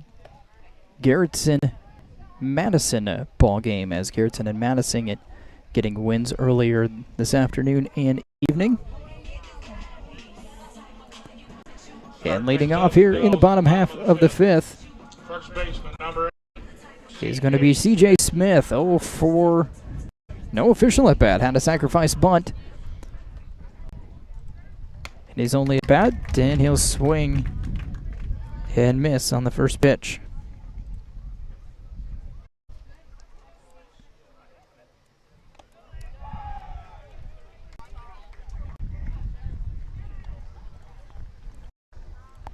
Garrettson-Madison ball game, as Garrettson and Madison getting wins earlier this afternoon and evening. And leading off here in the bottom half of the 5th First baseman number 8. is going to be C.J. Smith, 0 for No official at bat. Had a sacrifice bunt. And he's only at bat, and he'll swing and miss on the first pitch.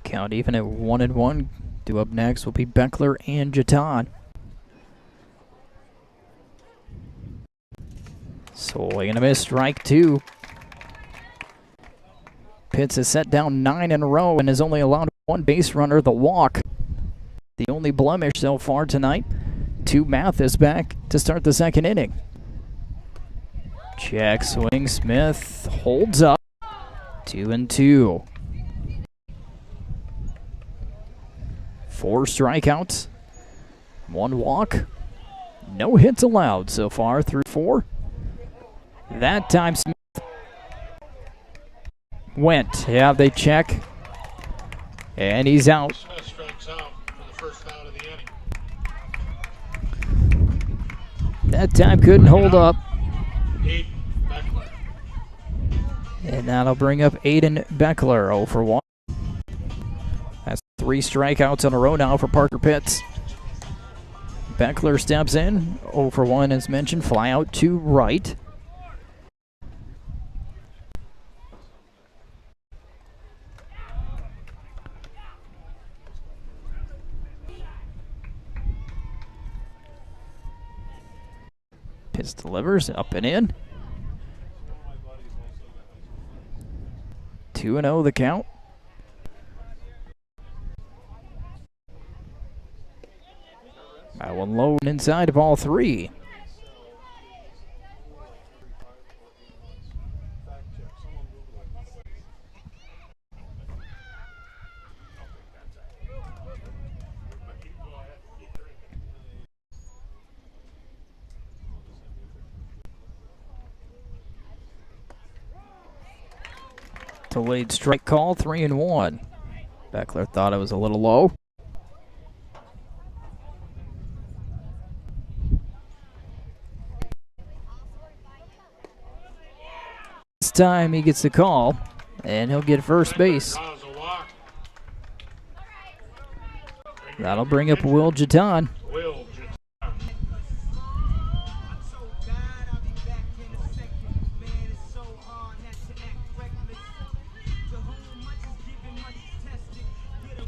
Count even at 1-1. Due up next will be Beckler and Jatan. Swing and a miss, strike 2. Pitts has set down 9 in a row and has only allowed 1 base runner, the walk. The only blemish so far tonight. 2 Mathis back to start the second inning. Check swing, Smith holds up. 2-2. 4 strikeouts, 1 walk, no hits allowed so far through 4. That time Smith went. Yeah, they check. And he's out. Smith strikes out for the first out of the inning. That time couldn't hold up. Aiden Beckler. And that'll bring up Aiden Beckler, 0 for 1. That's 3 strikeouts in a row now for Parker Pitts. Beckler steps in, 0 for 1 as mentioned, fly out to right. Pitts delivers, up and in. 2-0 the count. That one low and inside of all 3. Delayed strike call, 3-1. Beckler thought it was a little low. This time he gets the call, and he'll get first base. That'll bring up Will Jatan.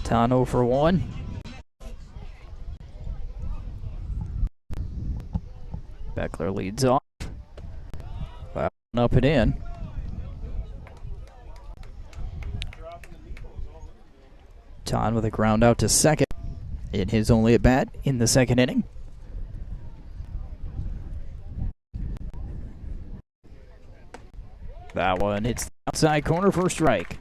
Jatan 0 for 1. Beckler leads off. That one up and in. Jatan with a ground out to second in his only at bat in the second inning. That one hits the outside corner for a strike.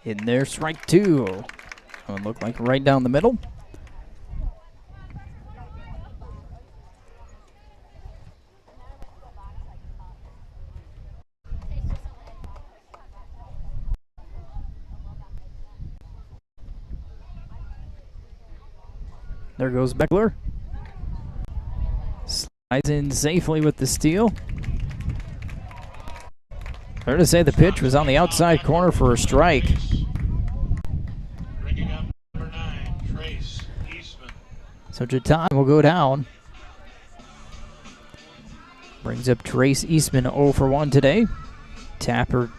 In there, strike 2. It looked like right down the middle. There goes Beckler. Slides in safely with the steal. Fair to say the pitch was on the outside corner for a strike. So Jatan will go down. Brings up Trace Eastman 0 for 1 today. Tapper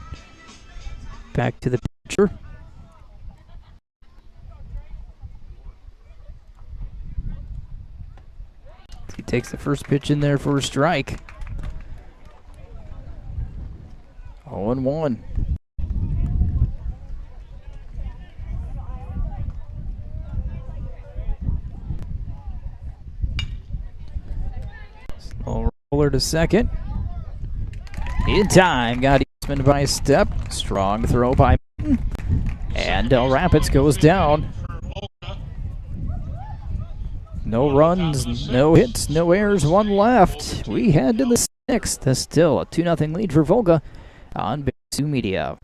back to the pitcher. He takes the first pitch in there for a strike. 0-1. Slow roller to second. In time, got Eastman by a step. Strong throw by Martin. And Dell Rapids goes down. No runs, no hits, no errors, 1 left. We head to the 6th. Still a 2-0 lead for Volga on Big Sioux Media.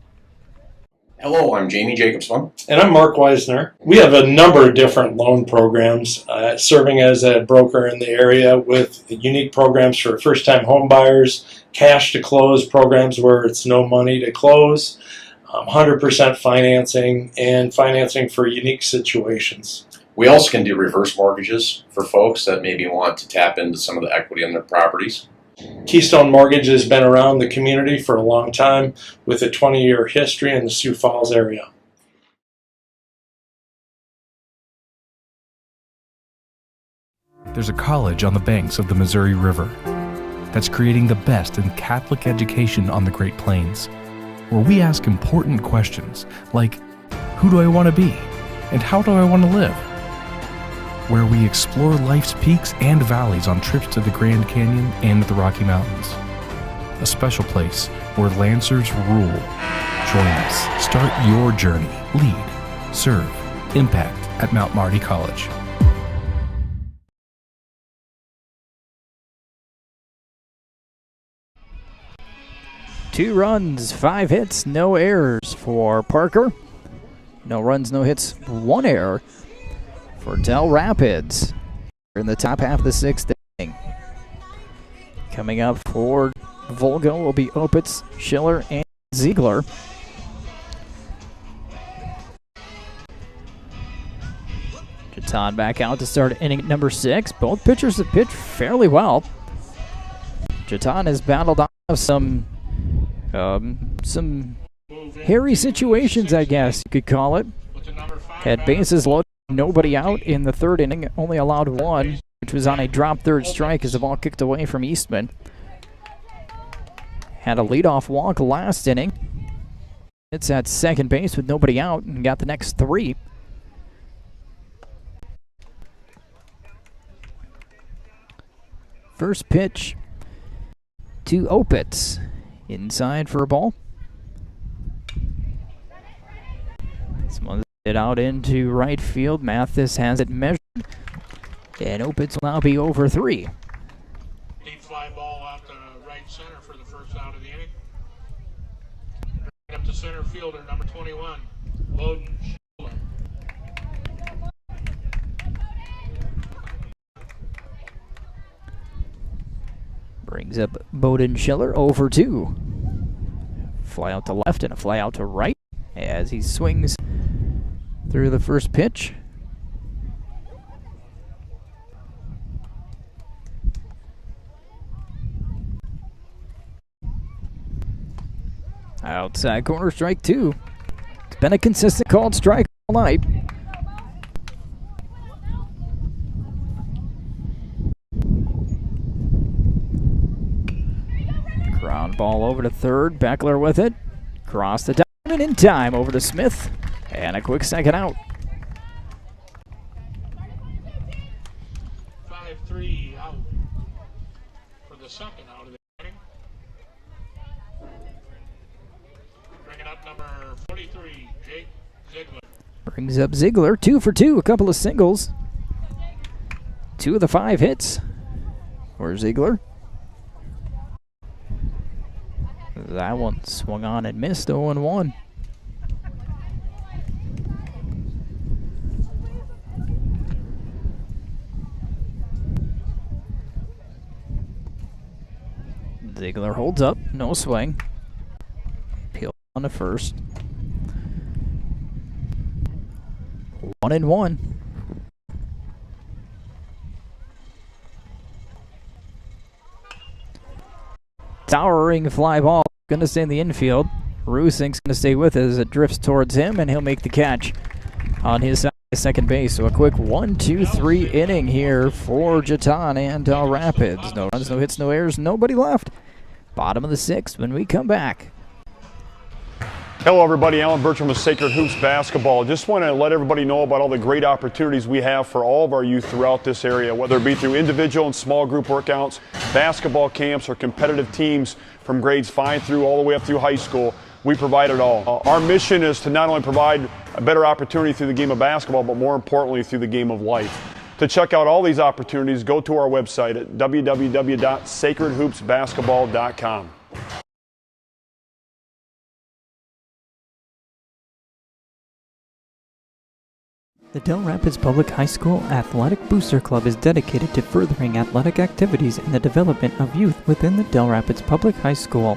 Hello, I'm Jamie Jacobson. And I'm Mark Weisner. We have a number of different loan programs, serving as a broker in the area with unique programs for first-time home buyers, cash to close programs where it's no money to close, 100% financing, and financing for unique situations. We also can do reverse mortgages for folks that maybe want to tap into some of the equity in their properties. Keystone Mortgage has been around the community for a long time with a 20-year history in the Sioux Falls area. There's a college on the banks of the Missouri River that's creating the best in Catholic education on the Great Plains, where we ask important questions like, who do I want to be and how do I want to live? Where we explore life's peaks and valleys on trips to the Grand Canyon and the Rocky Mountains. A special place where Lancers rule. Join us. Start your journey. Lead, serve, impact at Mount Marty College. Two runs, 5 hits, no errors for Parker. No runs, no hits, 1 error for Dell Rapids. We're in the top half of the 6th inning. Coming up for Volga will be Opitz, Schiller, and Ziegler. Jatan back out to start inning number 6. Both pitchers have pitched fairly well. Jatan has battled off some hairy situations, I guess you could call it. Had bases loaded, nobody out in the 3rd inning, only allowed 1, which was on a drop 3rd strike as the ball kicked away from Eastman. Had a leadoff walk last inning. It's at second base with nobody out and got the next 3. First pitch to Opitz. Inside for a ball. This one's hit out into right field. Mathis has it measured. And Opitz will now be over 3. Deep fly ball out to right center for the first out of the inning. Up to center fielder, number 21, Bowden Schiller. Brings up Bowden Schiller over 2. Fly out to left and a fly out to right as he swings through the first pitch. Outside corner, strike 2. It's been a consistent called strike all night. Ground ball over to 3rd. Beckler with it. Cross the diamond in time over to Smith. And a quick second out. 5-3 out for the second out of the inning. Bringing up number 43, Jake Ziegler. Brings up Ziegler, 2 for 2, a couple of singles. 2 of the 5 hits for Ziegler. That one swung on and missed, 0-1. Ziegler holds up, no swing. Peel on to first. 1-1. Towering fly ball, going to stay in the infield. Rusink's going to stay with it as it drifts towards him, and he'll make the catch on his side of second base. So a quick 1-2-3 inning here for Jatan and Dell Rapids. No runs, no hits, no errors, nobody left. Bottom of the 6th when we come back. Hello everybody, Alan Bertram with Sacred Hoops Basketball. Just want to let everybody know about all the great opportunities we have for all of our youth throughout this area, whether it be through individual and small group workouts, basketball camps, or competitive teams from grades 5 through all the way up through high school. We provide it all. Our mission is to not only provide a better opportunity through the game of basketball, but more importantly through the game of life. To check out all these opportunities, go to our website at www.sacredhoopsbasketball.com. The Dell Rapids Public High School Athletic Booster Club is dedicated to furthering athletic activities and the development of youth within the Dell Rapids Public High School.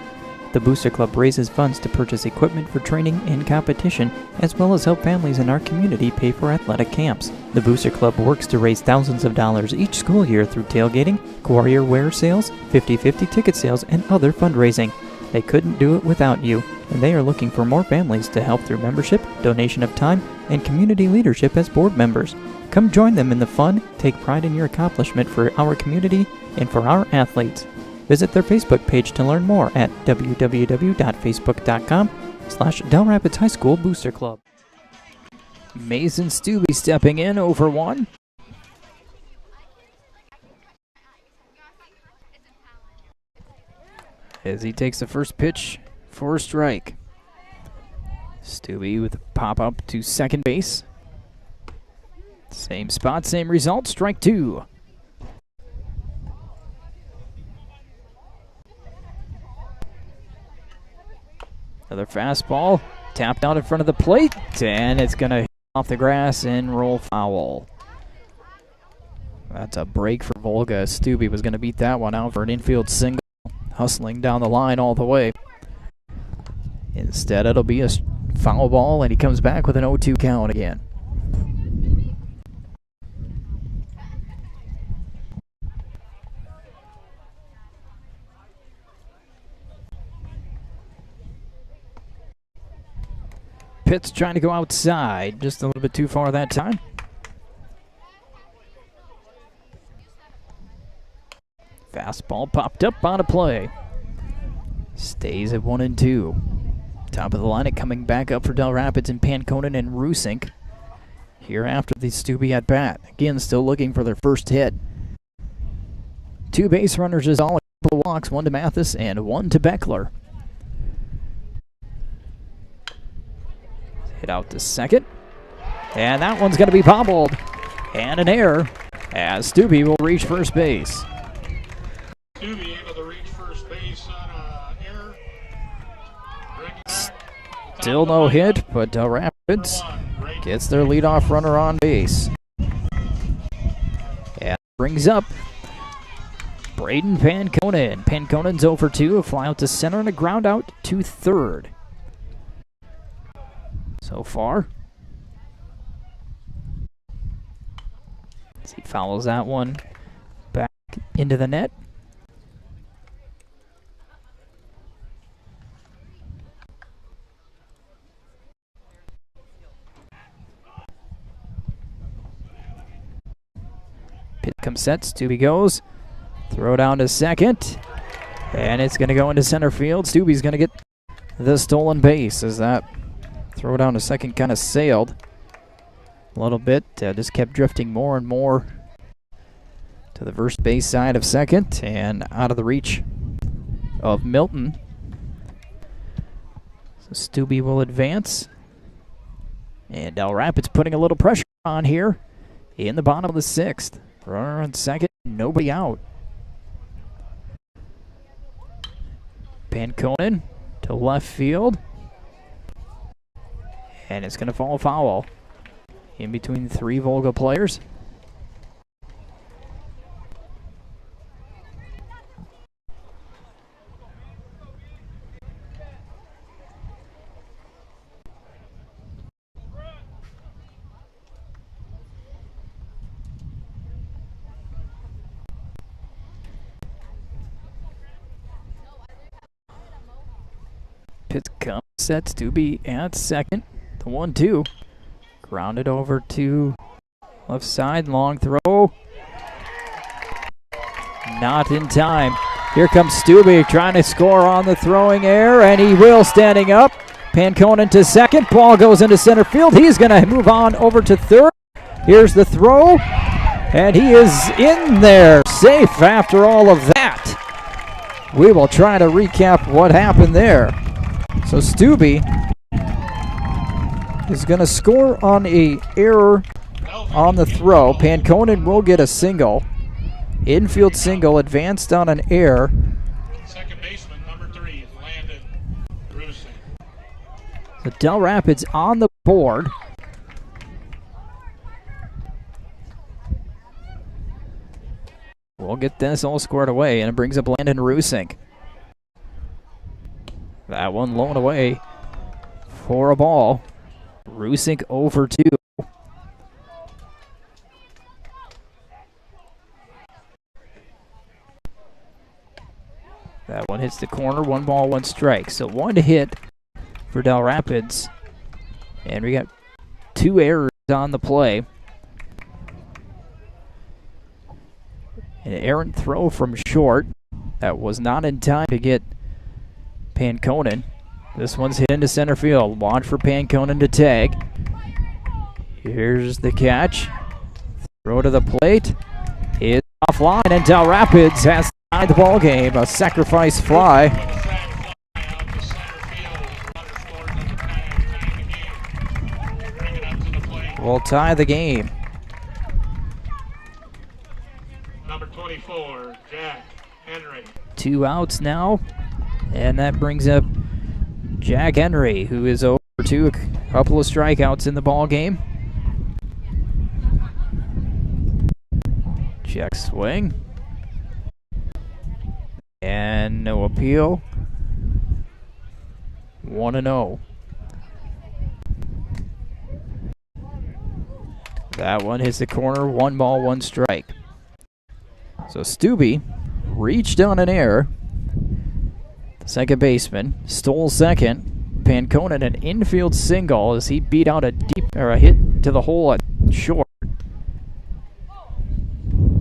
The Booster Club raises funds to purchase equipment for training and competition, as well as help families in our community pay for athletic camps. The Booster Club works to raise thousands of dollars each school year through tailgating, Warrior wear sales, 50/50 ticket sales, and other fundraising. They couldn't do it without you, and they are looking for more families to help through membership, donation of time, and community leadership as board members. Come join them in the fun, take pride in your accomplishment for our community and for our athletes. Visit their Facebook page to learn more at www.facebook.com/Dell Rapids High School Booster Club. Mason Stubbe stepping in over one. As he takes the first pitch for a strike. Stubbe with a pop-up to second base. Same spot, same result, strike two. Another fastball, tapped out in front of the plate, and it's going to hit off the grass and roll foul. That's a break for Volga. Stubbe was going to beat that one out for an infield single, hustling down the line all the way. Instead, it'll be a foul ball, and he comes back with an 0-2 count again. Pitt's trying to go outside, just a little bit too far that time. Fastball popped up on a play. Stays at 1-2. Top of the lineup coming back up for Dell Rapids and Panconen and Rusink. Here after the Stubbe at bat. Again, still looking for their first hit. Two base runners is all, a couple of walks, one to Mathis and one to Beckler. Hit out to second. And that one's going to be bobbled. And an error as Stubbe will reach first base. Stubbe able to reach first base on an error. Still no hit, but Dell Rapids gets their leadoff runner on base. And brings up Braden Panconen. Panconen's 0 for 2, a fly out to center and a ground out to third. So far. As he fouls that one back into the net. Pitt comes set, Stubbe goes. Throw down to second. And it's going to go into center field. Stubbe's going to get the stolen base as that throw down to second kind of sailed a little bit. Just kept drifting more and more to the first base side of second and out of the reach of Milton. So Stubbe will advance. And Dell Rapids putting a little pressure on here in the bottom of the sixth. Runner on second, nobody out. Panconen to left field. And it's going to fall foul in between three Volga players. Pitt comes, sets Stubbe at second. The 1-2. Grounded over to left side. Long throw. Not in time. Here comes Stubbe trying to score on the throwing error, and he will, standing up. Panconen to second. Ball goes into center field. He's going to move on over to third. Here's the throw, and he is in there. Safe after all of that. We will try to recap what happened there. So Stubbe is going to score on a error on the throw. Panconen will get a single. Infield single, advanced on an error. Second baseman, number 3, Landon Rusing. The Dell Rapids on the board. We'll get this all squared away, and it brings up Landon Rusink. That one low and away for a ball. Rusink over 2. That one hits the corner, 1 ball, 1 strike. So 1 hit for Dell Rapids. And we got 2 errors on the play. An errant throw from short. That was not in time to get Panconen. This one's hit into center field. Watch for Panconen to tag. Here's the catch. Throw to the plate. It's offline, and Dell Rapids has tied the ball game. A sacrifice fly. Will tie the game. Number 24, Jack Henry. 2 outs now, and that brings up Jack Henry, who is over 2, a couple of strikeouts in the ball game. Check swing. And no appeal. 1-0. That one hits the corner, 1 ball, 1 strike. So Stubbe reached on an error. Second baseman stole second. Panconen an infield single as he beat out a hit to the hole at short.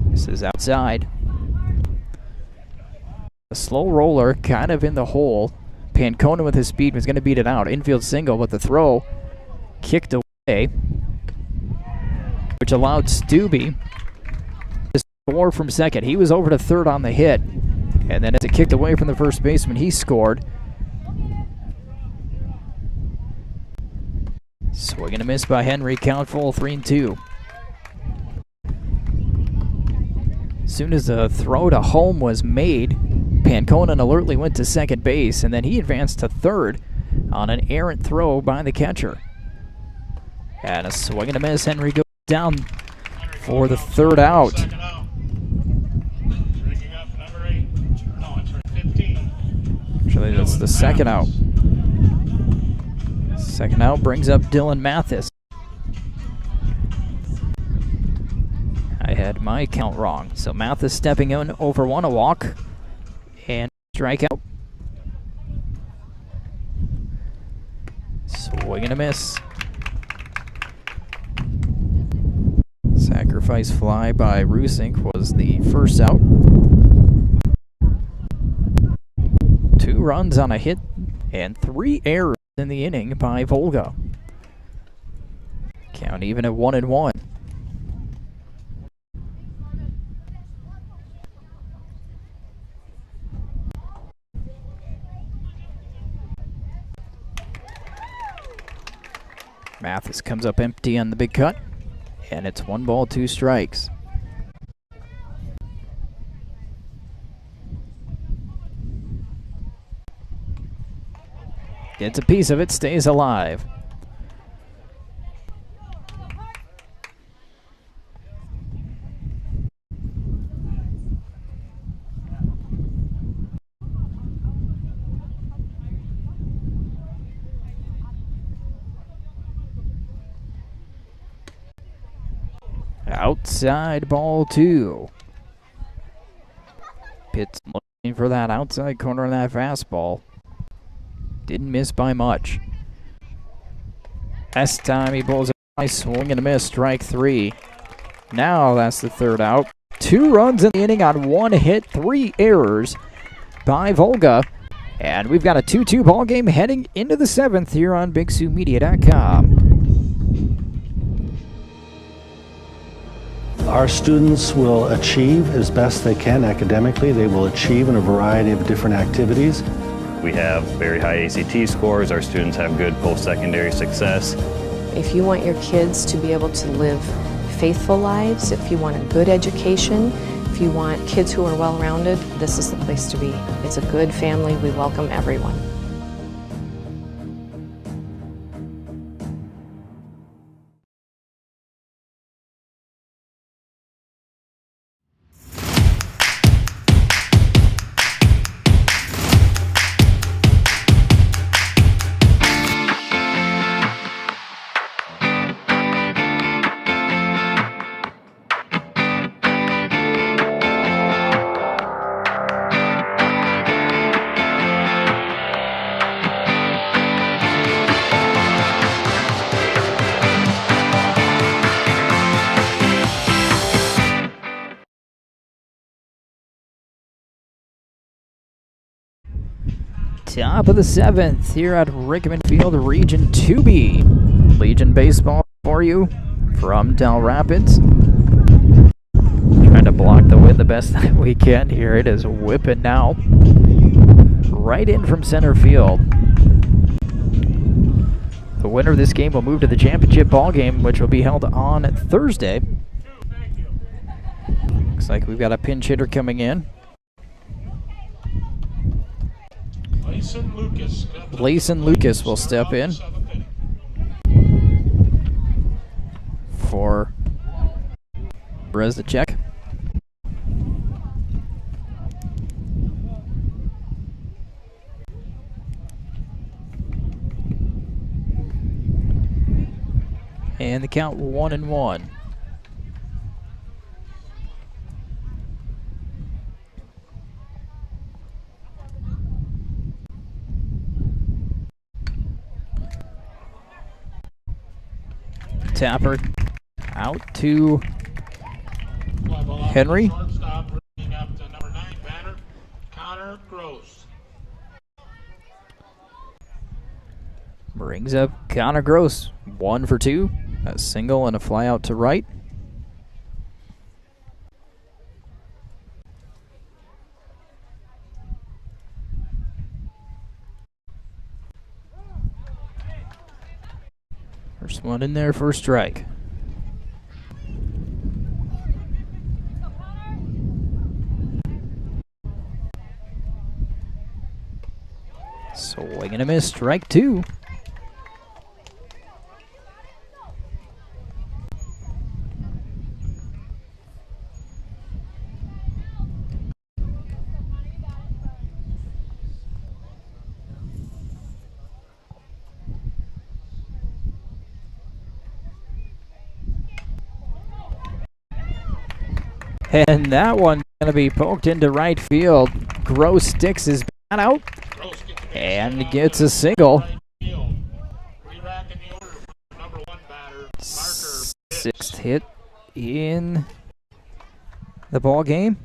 This is outside. A slow roller kind of in the hole. Panconen with his speed was going to beat it out. Infield single, but the throw kicked away, which allowed Stubbe to score from second. He was over to third on the hit, and then as it kicked away from the first baseman, he scored. Swing and a miss by Henry. Count full, 3-2. As soon as the throw to home was made, Panconen alertly went to second base, and then he advanced to third on an errant throw by the catcher. And a swing and a miss. Henry goes down for the 3rd out. Actually, that's the 2nd out. 2nd out brings up Dylan Mathis. I had my count wrong. So Mathis stepping in over 1, a walk and strikeout. Swing and a miss. Sacrifice fly by Rusink was the first out. 2 runs on a hit and 3 errors in the inning by Volga. Count even at 1-1. Mathis comes up empty on the big cut, and it's 1 ball, 2 strikes. Gets a piece of it, stays alive. Outside ball 2. Pitt's looking for that outside corner of that fastball. Didn't miss by much. Last time he pulls a nice swing and a miss, strike 3. Now that's the 3rd out. 2 runs in the inning on 1 hit, 3 errors by Volga. And we've got a 2-2 ball game heading into the 7th here on BigSouMedia.com. Our students will achieve as best they can academically. They will achieve in a variety of different activities. We have very high ACT scores. Our students have good post-secondary success. If you want your kids to be able to live faithful lives, if you want a good education, if you want kids who are well-rounded, this is the place to be. It's a good family. We welcome everyone. Top of the 7th here at Rickeman Field, Region 2B. Legion baseball for you from Dell Rapids. Trying to block the wind the best that we can here. It is whipping now. Right in from center field. The winner of this game will move to the championship ball game, which will be held on Thursday. Looks like we've got a pinch hitter coming in. Layson Lucas will step in for Brezicek. And the count 1-1. Tapper out to Henry. Brings up Connor Gross. 1 for 2. A single and a fly out to right. First one in there for a strike. Swing and a miss, strike 2. And that one's going to be poked into right field. Gross sticks his bat out and gets a single. 6th hit in the ball game.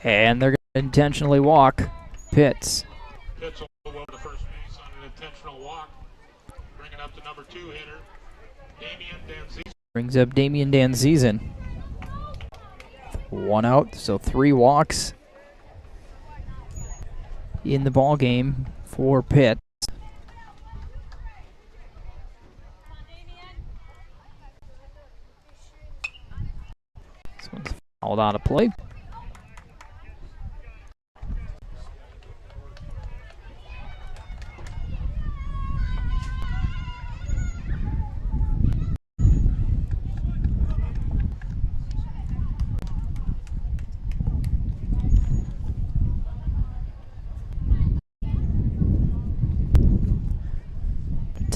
And they're going to intentionally walk Pitts. Brings up Damian Danzezen. 1 out, so 3 walks in the ball game for Pitt. This one's fouled out of play.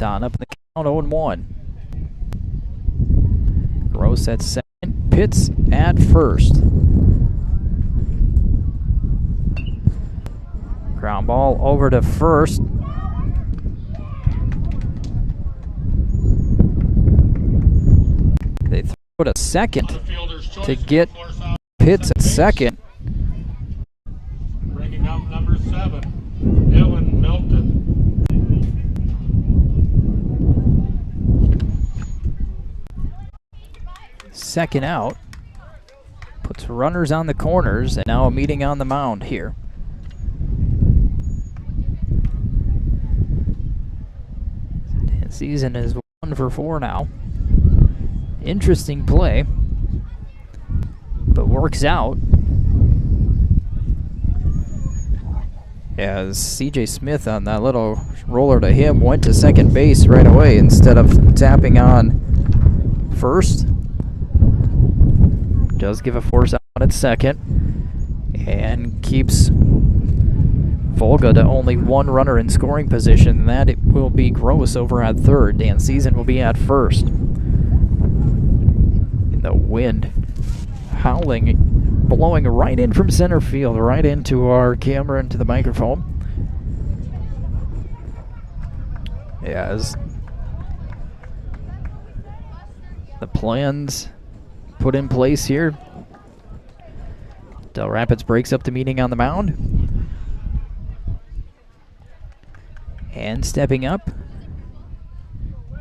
Up in the count, 0-1. Gross at second, Pitts at first. Ground ball over to first. They throw it a second to get Pitts at second. Bringing up number 7, Dylan Milton. Second out. Puts runners on the corners, and now a meeting on the mound here. And Season is 1 for 4 now. Interesting play, but works out. As C.J. Smith on that little roller to him went to second base right away instead of tapping on first. Does give a force out at second and keeps Volga to only 1 runner in scoring position. That it will be Gross over at third. Dan Season will be at first. In the wind howling, blowing right in from center field, right into our camera, into the microphone. As the plans put in place here, Dell Rapids breaks up the meeting on the mound. And stepping up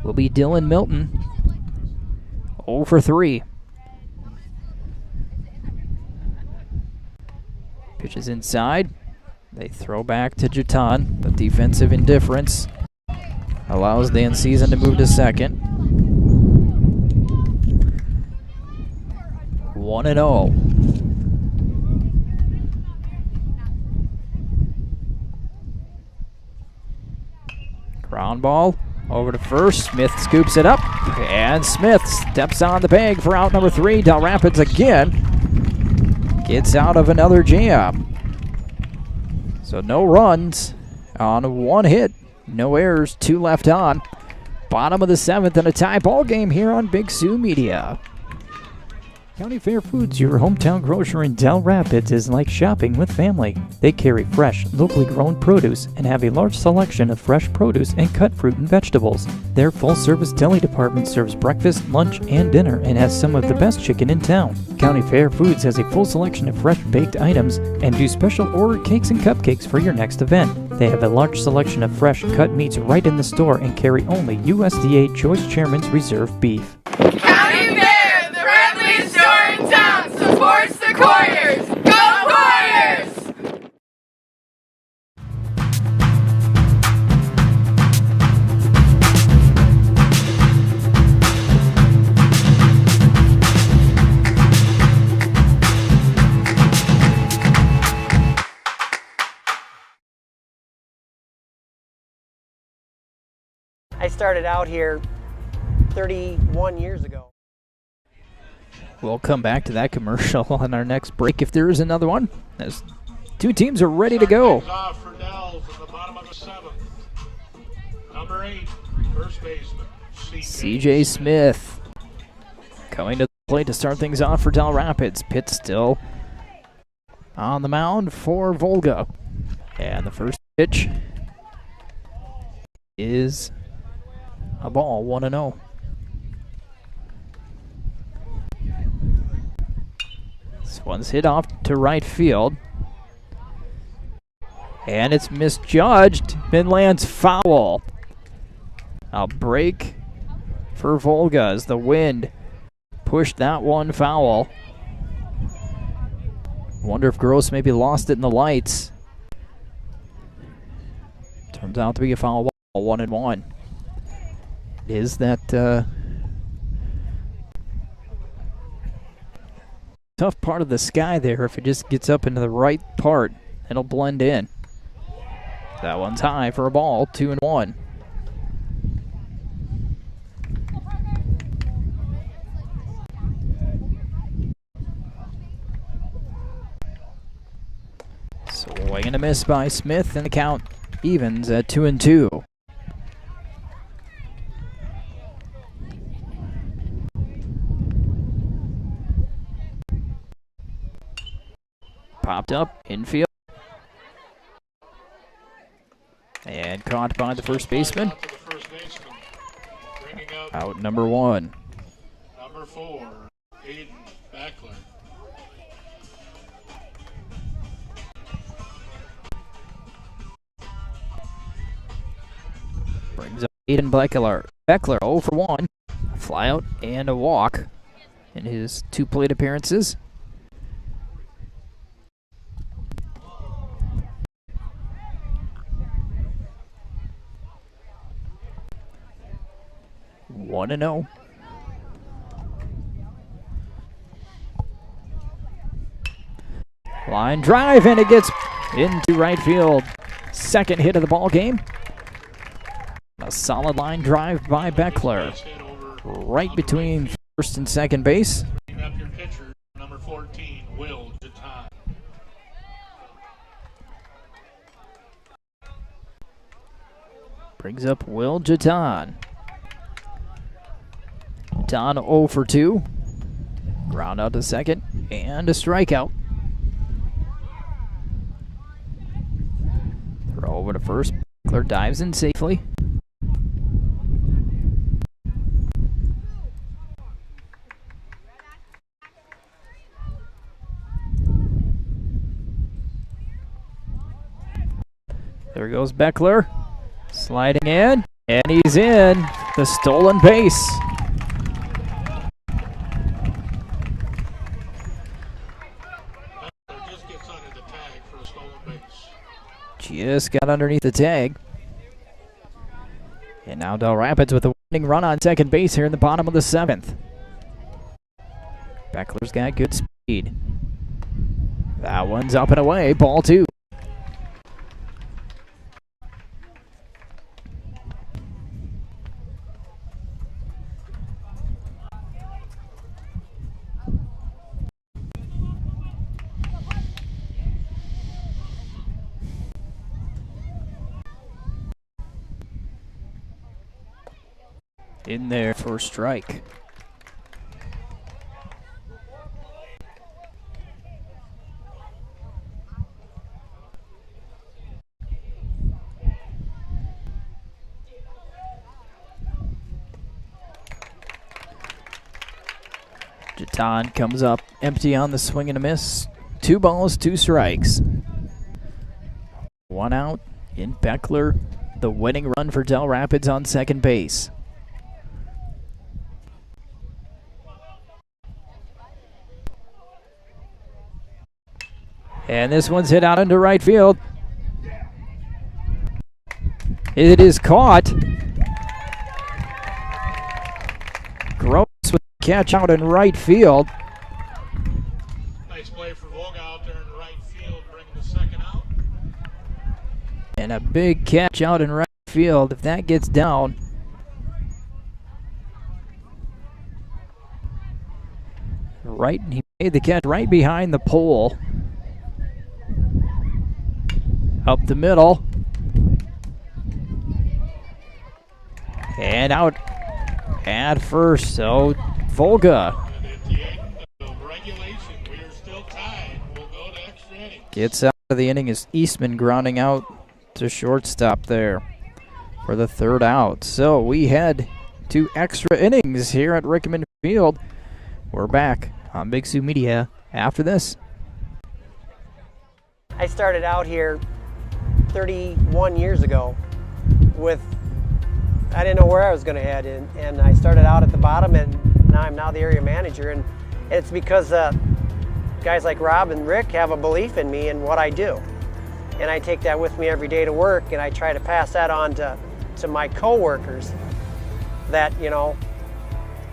will be Dylan Milton, 0 for 3. Pitches inside. They throw back to Jatan. The defensive indifference allows Dan Season to move to second. 1-0. Ground ball over to first. Smith scoops it up, and Smith steps on the bag for out number 3. Dell Rapids again gets out of another jam. So no runs on 1 hit, no errors, 2 left on. Bottom of the 7th and a tie ball game here on Big Sioux Media. County Fair Foods, your hometown grocer in Dell Rapids, is like shopping with family. They carry fresh, locally grown produce and have a large selection of fresh produce and cut fruit and vegetables. Their full-service deli department serves breakfast, lunch, and dinner and has some of the best chicken in town. County Fair Foods has a full selection of fresh baked items and do special order cakes and cupcakes for your next event. They have a large selection of fresh cut meats right in the store and carry only USDA Choice Chairman's Reserve beef. County Fair, the friendliest store in town, supports the Couriers. Go Couriers! I started out here 31 years ago. We'll come back to that commercial on our next break if there is another one, as 2 teams are ready to go. Off for Dells at the bottom of the 7th. Number 8, first baseman, C.J. Smith coming to the plate to start things off for Dell Rapids. Pitt still on the mound for Volga. And the first pitch is a ball, 1-0. This one's hit off to right field. And it's misjudged. Midland's foul. A break for Volga as the wind pushed that one foul. Wonder if Gross maybe lost it in the lights. Turns out to be a foul ball, 1-1. It is that tough part of the sky there. If it just gets up into the right part, it'll blend in. That one's high for a ball, 2-1. Swing and a miss by Smith, and the count evens at 2-2. Popped up, infield. And caught by the first baseman. Out number 1. Number 4, Aiden Beckler. Brings up Aiden Beckler. Beckler 0 for 1. A flyout and a walk in his 2 plate appearances. 1-0. Line drive, and it gets into right field. Second hit of the ball game. A solid line drive by Beckler. Right between first and second base. Up your pitcher, number 14, Will Jatan. Brings up Will Jatan. Jatan 0 for 2. Ground out to second, and a strikeout. Throw over to first. Beckler dives in safely. There goes Beckler. Sliding in, and he's in. The stolen base. Just gets under the tag for a stolen base. Just got underneath the tag. And now Dell Rapids with a winning run on second base here in the bottom of the 7th. Beckler's got good speed. That one's up and away, ball 2. In there for a strike. Jatan comes up empty on the swing and a miss. 2 balls, 2 strikes. 1 out in Beckler. The winning run for Dell Rapids on second base. And this one's hit out into right field. It is caught. Gross with the catch out in right field. Nice play for Volga out there in right field, bringing the second out. And a big catch out in right field. If that gets down, right, he made the catch right behind the pole. Up the middle. And out at first. So Volga gets out of the inning as Eastman grounding out to shortstop there for the 3rd out. So we head to extra innings here at Rickeman Field. We're back on Big Sioux Media after this. I started out here 31 years ago I didn't know where I was going to head, and I started out at the bottom, and now I'm the area manager, and it's because guys like Rob and Rick have a belief in me and what I do, and I take that with me every day to work, and I try to pass that on to my co-workers, that, you know,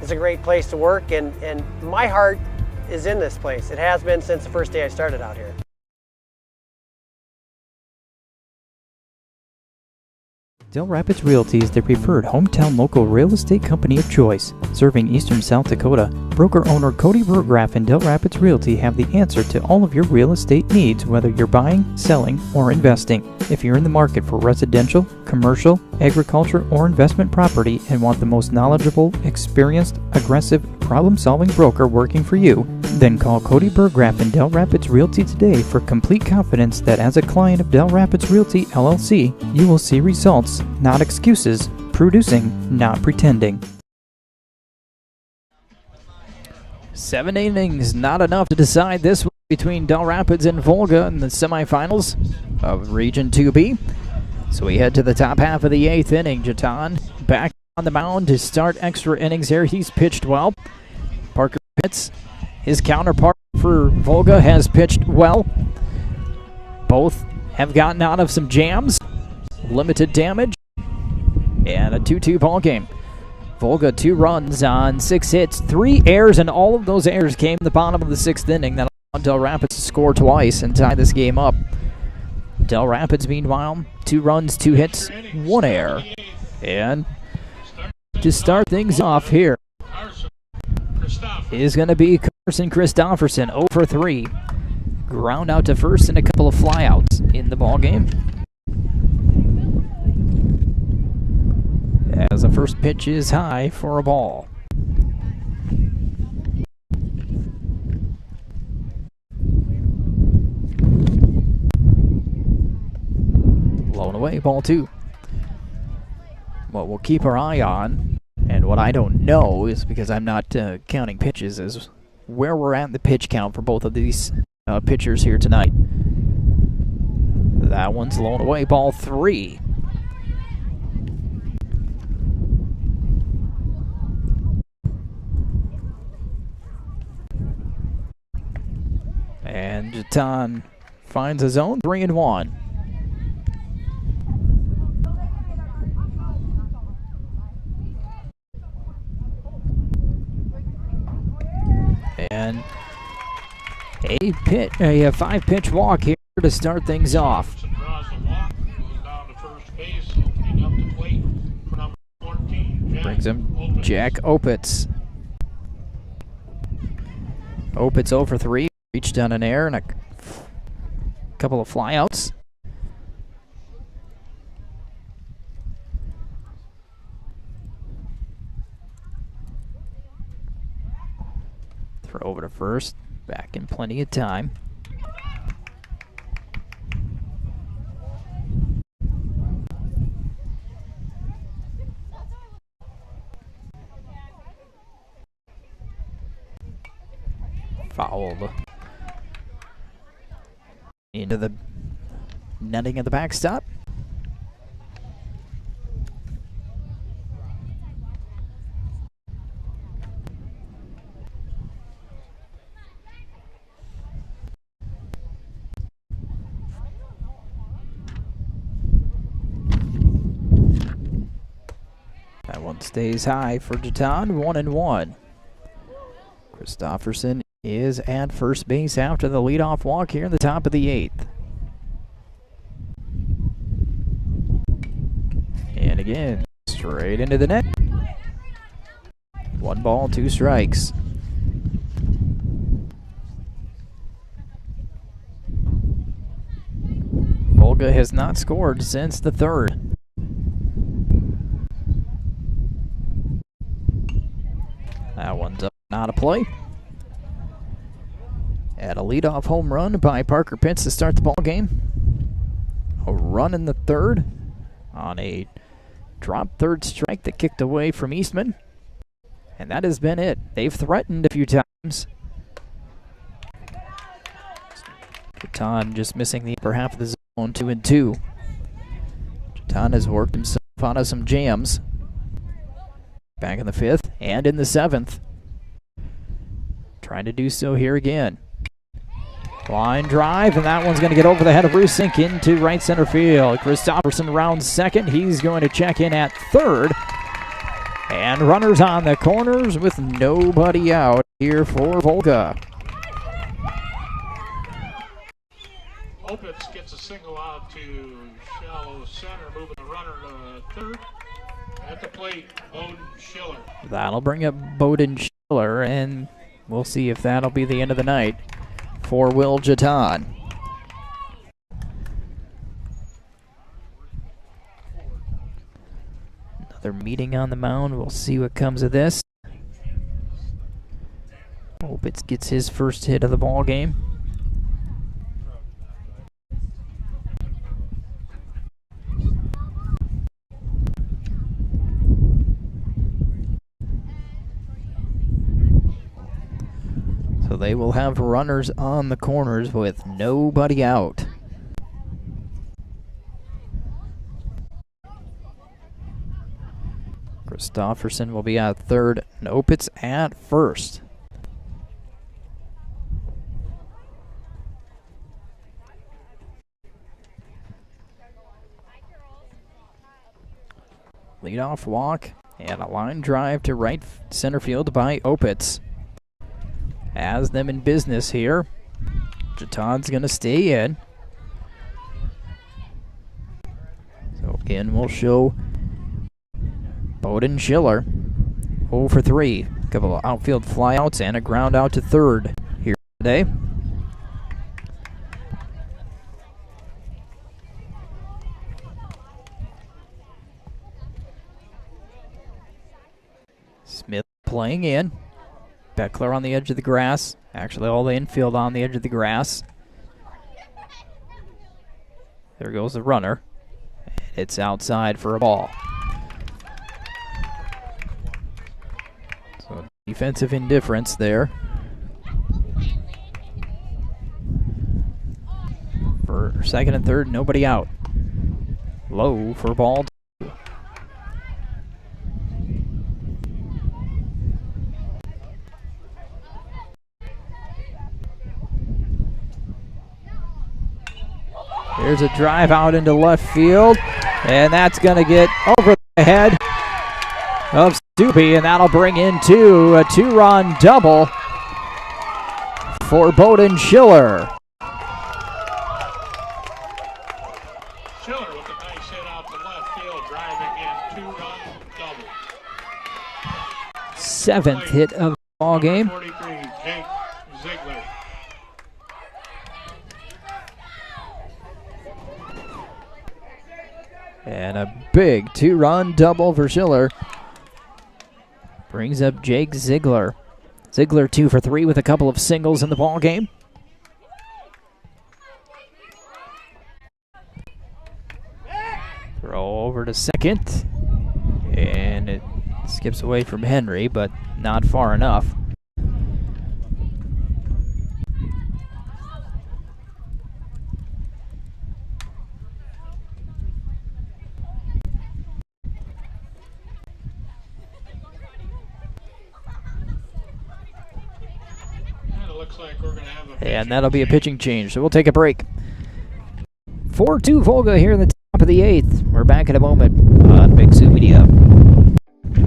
it's a great place to work, and my heart is in this place. It has been since the first day I started out here. Dell Rapids Realty is the preferred hometown local real estate company of choice. Serving eastern South Dakota, broker-owner Cody Burgraff and Dell Rapids Realty have the answer to all of your real estate needs, whether you're buying, selling, or investing. If you're in the market for residential, commercial, agriculture, or investment property and want the most knowledgeable, experienced, aggressive, problem-solving broker working for you, then call Cody Burgraff and Dell Rapids Realty today for complete confidence that as a client of Dell Rapids Realty LLC, you will see results, not excuses, producing, not pretending. 7 innings, not enough to decide this one between Dell Rapids and Volga in the semifinals of Region 2B. So we head to the top half of the 8th inning. Jatan back on the mound to start extra innings here. He's pitched well. Parker Pitts, his counterpart for Volga, has pitched well. Both have gotten out of some jams, limited damage, and a 2-2 ball game. Volga 2 runs on 6 hits, 3 errors, and all of those errors came in the bottom of the 6th inning. That allowed Dell Rapids to score twice and tie this game up. Dell Rapids, meanwhile, 2 runs, 2 hits, 1 error. And to start things off here is going to be Carson Christofferson, 0 for 3. Ground out to first and a couple of flyouts in the ball game. As the first pitch is high for a ball. Blown away, ball 2. What we'll keep our eye on, and what I don't know is because I'm not counting pitches, is where we're at in the pitch count for both of these pitchers here tonight. That one's blown away, ball 3. And Jatan finds his own, 3-1. And a 5-pitch walk here to start things off. Brings him Jack Opitz. Opitz 0 for 3. Reached on an error and a couple of flyouts. Throw over to first. Back in plenty of time. Fouled into the netting of the backstop. That one stays high for Jatan, 1-1. Christofferson is at first base after the leadoff walk here in the top of the 8th. And again, straight into the net. 1 ball, 2 strikes. Volga has not scored since the 3rd. That one's up and out of play. At a leadoff home run by Parker Pitts to start the ball game. A run in the 3rd on a drop 3rd strike that kicked away from Eastman. And that has been it. They've threatened a few times. Jatan just missing the upper half of the zone, 2-2. Jatan has worked himself out of some jams. Back in the 5th and in the 7th. Trying to do so here again. Line drive, and that one's going to get over the head of Rusink into right center field. Christofferson rounds second. He's going to check in at 3rd. And runners on the corners with nobody out here for Volga. Opitz gets a single out to shallow center, moving the runner to 3rd. At the plate, Bowden Schiller. That'll bring up Bowden Schiller, and we'll see if that'll be the end of the night for Will Jatan. Another meeting on the mound. We'll see what comes of this. Opitz gets his first hit of the ball game. So they will have runners on the corners with nobody out. Christofferson will be at 3rd, and Opitz at 1st. Leadoff walk And a line drive to right center field by Opitz. Has them in business here. Jaton's going to stay in. So again, we'll show Bowden Schiller 0 for 3. Couple of outfield flyouts and a ground out to third here today. Smith playing in. Beckler on the edge of the grass. Actually, all the infield on the edge of the grass. There goes the runner. It's outside for a ball. So defensive indifference there. For second and third, nobody out. Low for ball. Here's a drive out into left field, and that's going to get over the head of Stupy, and that'll bring in a two-run double for Bowden Schiller. Schiller with a nice hit out to left field, driving in, two-run double. 7th hit of the ball game. 43, Jake Ziegler. And a big two-run double for Schiller. Brings up Jake Ziegler. Ziegler 2 for 3 with a couple of singles in the ball game. Throw over to second. And it skips away from Henry, but not far enough. And that'll be a pitching change, so we'll take a break. 4-2 Volga here in the top of the 8th. We're back in a moment on Big Sioux Media.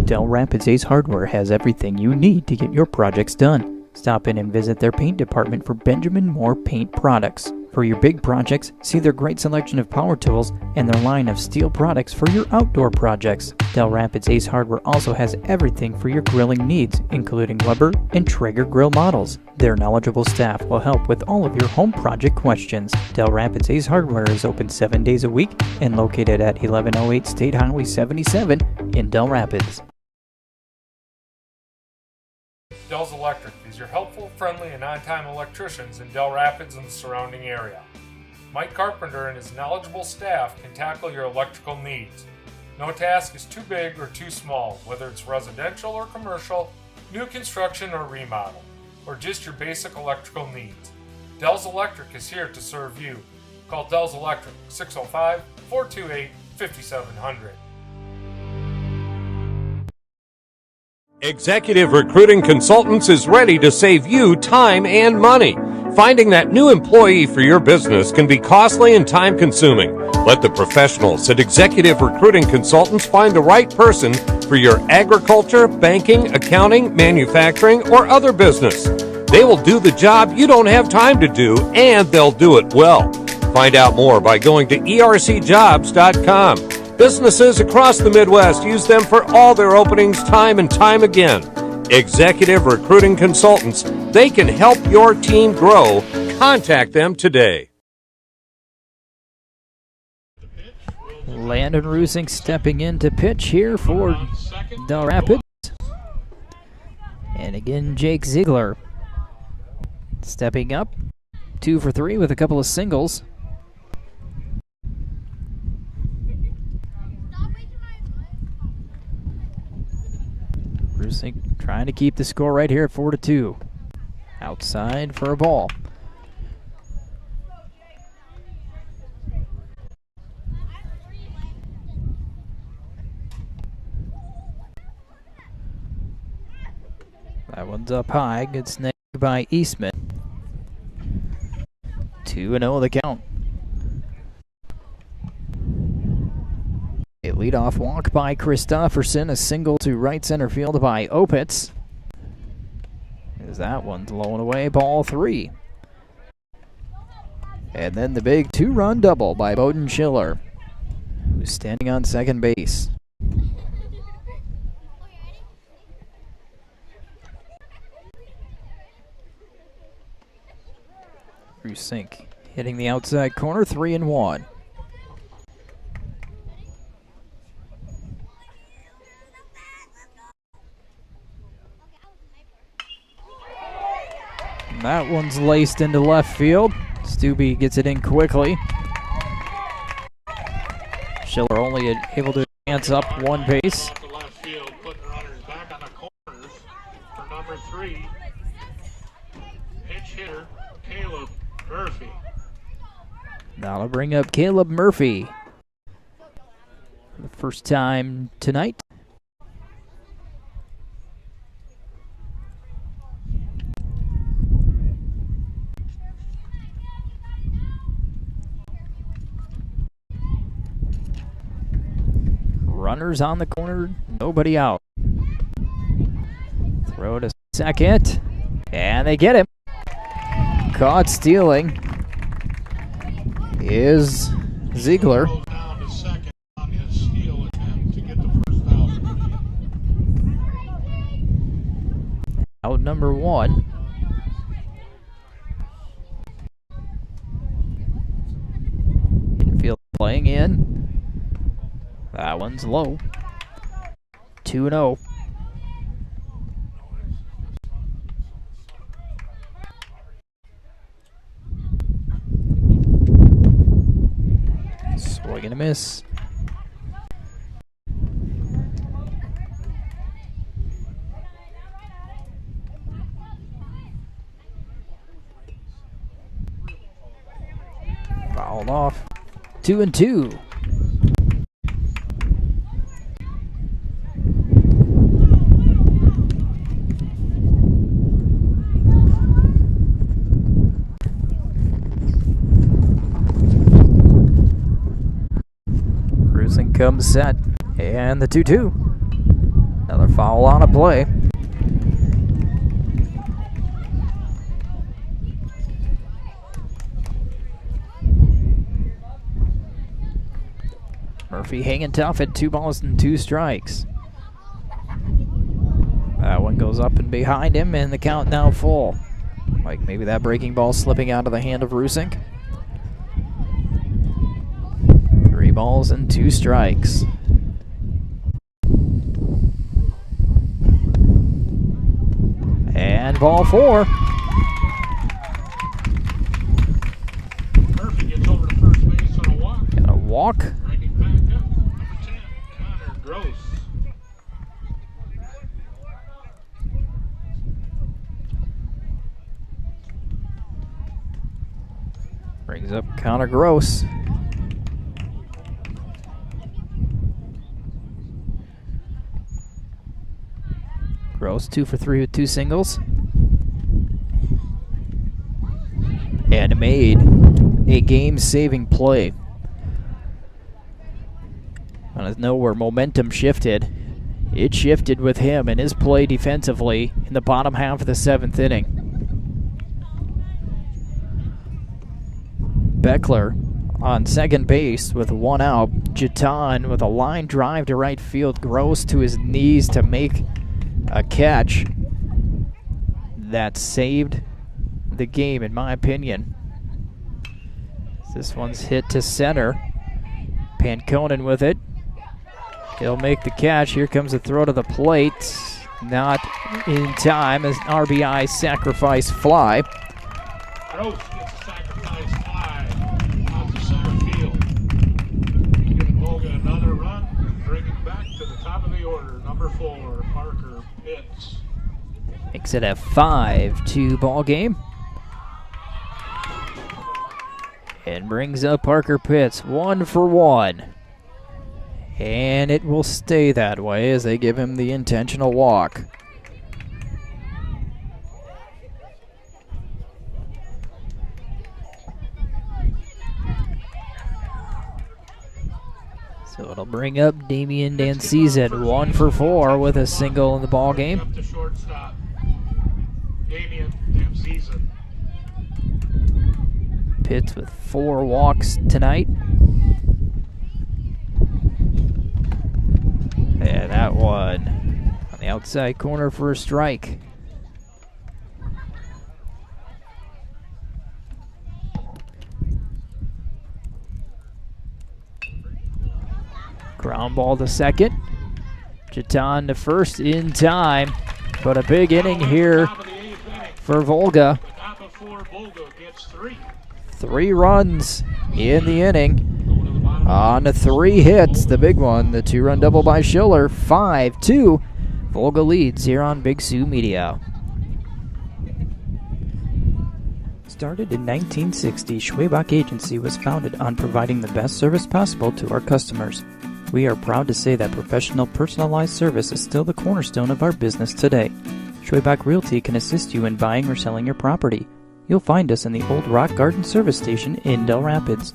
Dell Rapids Ace Hardware has everything you need to get your projects done. Stop in and visit their paint department for Benjamin Moore paint products. For your big projects, see their great selection of power tools and their line of steel products for your outdoor projects. Dell Rapids Ace Hardware also has everything for your grilling needs, including Weber and Traeger grill models. Their knowledgeable staff will help with all of your home project questions. Dell Rapids Ace Hardware is open 7 days a week and located at 1108 State Highway 77 in Dell Rapids. Dell's Electric is your helpful, friendly, and on-time electricians in Dell Rapids and the surrounding area. Mike Carpenter and his knowledgeable staff can tackle your electrical needs. No task is too big or too small, whether it's residential or commercial, new construction or remodel, or just your basic electrical needs. Dell's Electric is here to serve you. Call Dell's Electric 605-428-5700. Executive Recruiting Consultants is ready to save you time and money. Finding that new employee for your business can be costly and time-consuming. Let the professionals at Executive Recruiting Consultants find the right person for your agriculture, banking, accounting, manufacturing, or other business. They will do the job you don't have time to do, and they'll do it well. Find out more by going to ercjobs.com. Businesses across the Midwest use them for all their openings time and time again. Executive Recruiting Consultants, they can help your team grow. Contact them today. Landon Rusing stepping in to pitch here for Dell Rapids. And again, Jake Ziegler stepping up. 2 for 3 with a couple of singles. Rusing trying to keep the score right here at 4-2. Outside for a ball. That one's up high. Good snag by Eastman. 2-0 the count. It leads Leadoff walk by Christofferson, a single to right center field by Opitz. As that one's low and away, ball 3. And then the big 2-run double by Bowden Schiller, who's standing on second base. Rusink hitting the outside corner, 3-1. That one's laced into left field. Stubbe gets it in quickly. Schiller only able to advance up one base. To left field, putting runners back on the corners for number 3. Pinch hitter, Caleb Murphy. That'll bring up Caleb Murphy for the first time tonight. Runners on the corner, nobody out. Throw to second, and they get him. Caught stealing is Ziegler. Down to second on his steal attempt to get the first out. Out number 1. Infield playing in. That one's low. 2-0. Swing and a miss. Fouled off. 2-2. Comes set, and the 2-2. Another foul on a play. Murphy hanging tough at 2 balls and 2 strikes. That one goes up and behind him, and the count now full. Like maybe that breaking ball slipping out of the hand of Rusink. 3 balls and 2 strikes. And ball 4. Murphy gets over to first base on a walk. Got a walk. Bringing back up number 10, Connor Gross. Brings up Connor Gross. Gross 2 for 3 with 2 singles. And made a game-saving play. Want to know where momentum shifted. It shifted with him and his play defensively in the bottom half of the 7th inning. Beckler on second base with 1 out. Jatan with a line drive to right field. Gross to his knees to make a catch that saved the game, in my opinion. This one's hit to center. Panconen with it. He'll make the catch. Here comes the throw to the plate. Not in time as an RBI sacrifice fly. Gross gets a sacrifice fly out to center field. Giving Volga another run, bringing back to the top of the order. Number 4, Parker Pitt. Makes it a 5-2 ball game. And brings up Parker Pitts 1 for 1. And it will stay that way as they give him the intentional walk. So it'll bring up Damian Dancizet, 1 for 4 with a single in the ball game. Up to shortstop. Damian Dancizet. Pitt with 4 walks tonight. And that one on the outside corner for a strike. Ground ball to second. Chetan to first in time. But a big inning here for Volga. 3 runs in the inning on the 3 hits. The big one, the 2-run double by Schiller. 5-2. Volga leads here on Big Sioux Media. Started in 1960, Schwabach Agency was founded on providing the best service possible to our customers. We are proud to say that professional, personalized service is still the cornerstone of our business today. Schwabach Realty can assist you in buying or selling your property. You'll find us in the Old Rock Garden Service Station in Dell Rapids.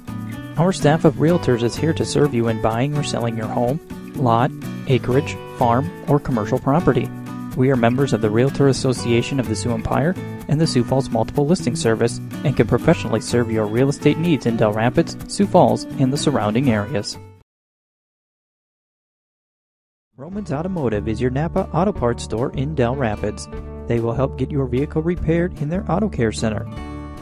Our staff of realtors is here to serve you in buying or selling your home, lot, acreage, farm, or commercial property. We are members of the Realtor Association of the Sioux Empire and the Sioux Falls Multiple Listing Service and can professionally serve your real estate needs in Dell Rapids, Sioux Falls, and the surrounding areas. Roman's Automotive is your Napa Auto Parts store in Dell Rapids. They will help get your vehicle repaired in their Auto Care Center.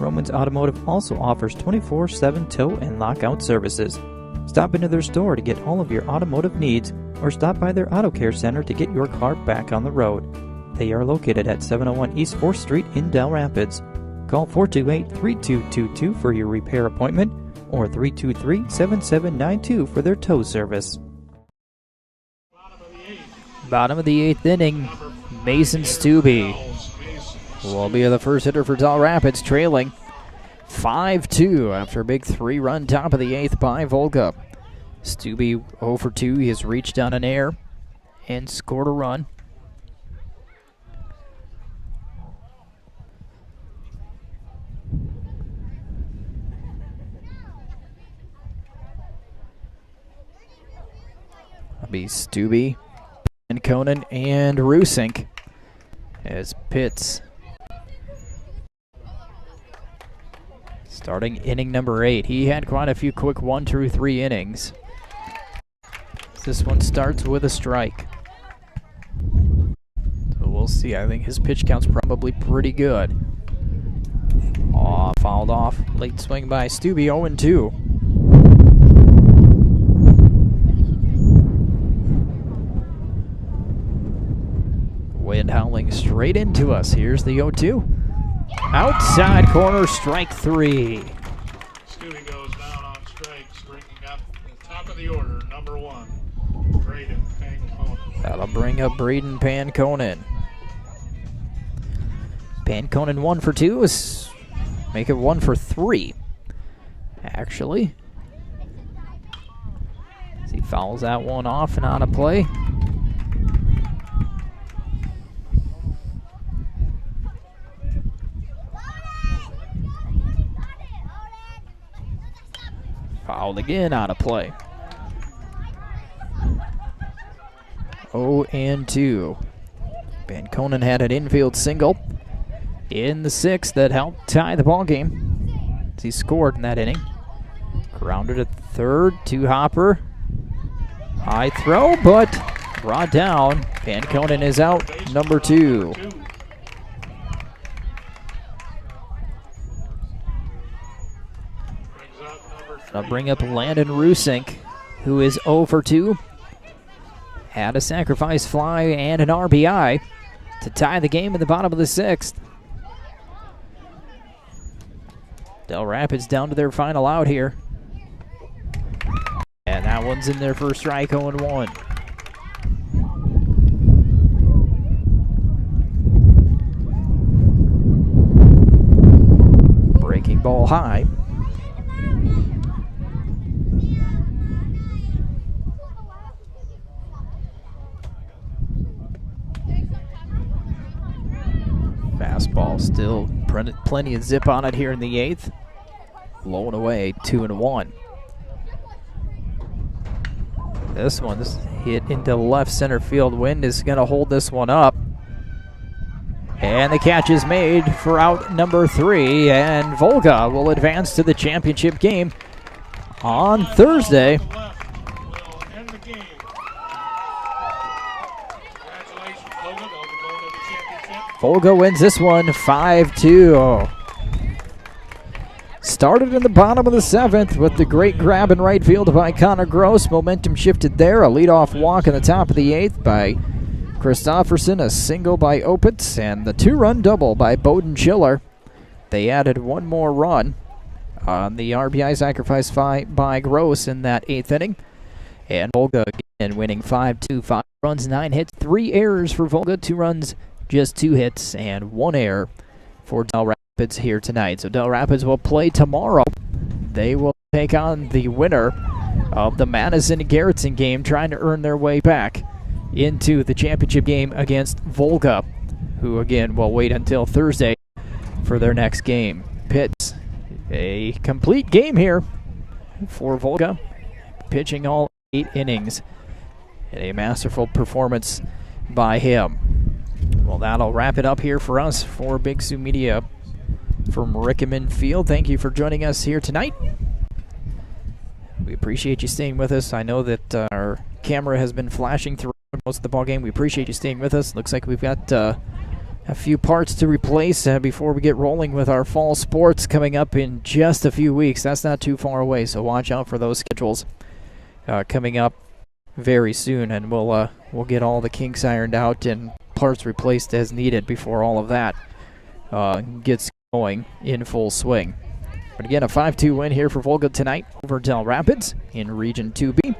Roman's Automotive also offers 24/7 tow and lockout services. Stop into their store to get all of your automotive needs or stop by their Auto Care Center to get your car back on the road. They are located at 701 East 4th Street in Dell Rapids. Call 428-3222 for your repair appointment or 323-7792 for their tow service. Bottom of the 8th inning, Mason Stubbe will be the first hitter for Dell Rapids, trailing 5-2 after a big 3-run top of the 8th by Volga. Stubbe 0 for 2. He has reached on an air and scored a run. That'll be Stubbe and Conan and Rusink as Pitts starting inning number 8. He had quite a few quick 1, 2, 3 innings. This one starts with a strike. So we'll see. I think his pitch count's probably pretty good. Aw, fouled off. Late swing by Stubbe, 0-2. Wind howling straight into us. Here's the 0-2. Outside corner, strike 3. Stubbe goes down on strikes, bringing up the top of the order, number 1, Braden Panconen. That'll bring up Braden Panconen. Panconen 1 for 2 is make it 1 for 3. Actually, as he fouls that one off and out of play. Fouled again, out of play. 0-2. Panconen had an infield single in the 6th that helped tie the ball game. He scored in that inning. Grounded at third to Hopper. High throw, but brought down. Panconen is out, number 2. I'll bring up Landon Rusink, who is 0 for 2. Had a sacrifice fly and an RBI to tie the game in the bottom of the 6th. Dell Rapids down to their final out here. And that one's in there for a strike, 0-1. Breaking ball high. Fastball still plenty of zip on it here in the 8th. Blown away, 2-1. This one's hit into left center field. Wind is going to hold this one up. And the catch is made for out number 3, and Volga will advance to the championship game on Thursday. Volga wins this one 5-2. Started in the bottom of the 7th with the great grab in right field by Connor Gross. Momentum shifted there. A leadoff walk in the top of the 8th by Christofferson, a single by Opitz, and the 2-run double by Bowden Schiller. They added one more run on the RBI sacrifice by Gross in that 8th inning. And Volga again winning 5-2, 5 runs, 9 hits, 3 errors for Volga, 2 runs, just 2 hits, and 1 error for Dell Rapids here tonight. So Dell Rapids will play tomorrow. They will take on the winner of the Madison Garrettson game, trying to earn their way back into the championship game against Volga, who again will wait until Thursday for their next game. Pitt, a complete game here for Volga, pitching all 8 innings. And a masterful performance by him. Well, that'll wrap it up here for us for Big Sioux Media from Rickeman Field. Thank you for joining us here tonight. We appreciate you staying with us. I know that our camera has been flashing through most of the ball game. We appreciate you staying with us. Looks like we've got a few parts to replace before we get rolling with our fall sports coming up in just a few weeks. That's not too far away, so watch out for those schedules coming up very soon, and we'll get all the kinks ironed out and parts replaced as needed before all of that gets going in full swing. But again, a 5-2 win here for Volga tonight over Dell Rapids in Region 2B.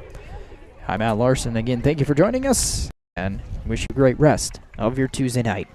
I'm Matt Larson. Again, thank you for joining us, and wish you a great rest of your Tuesday night.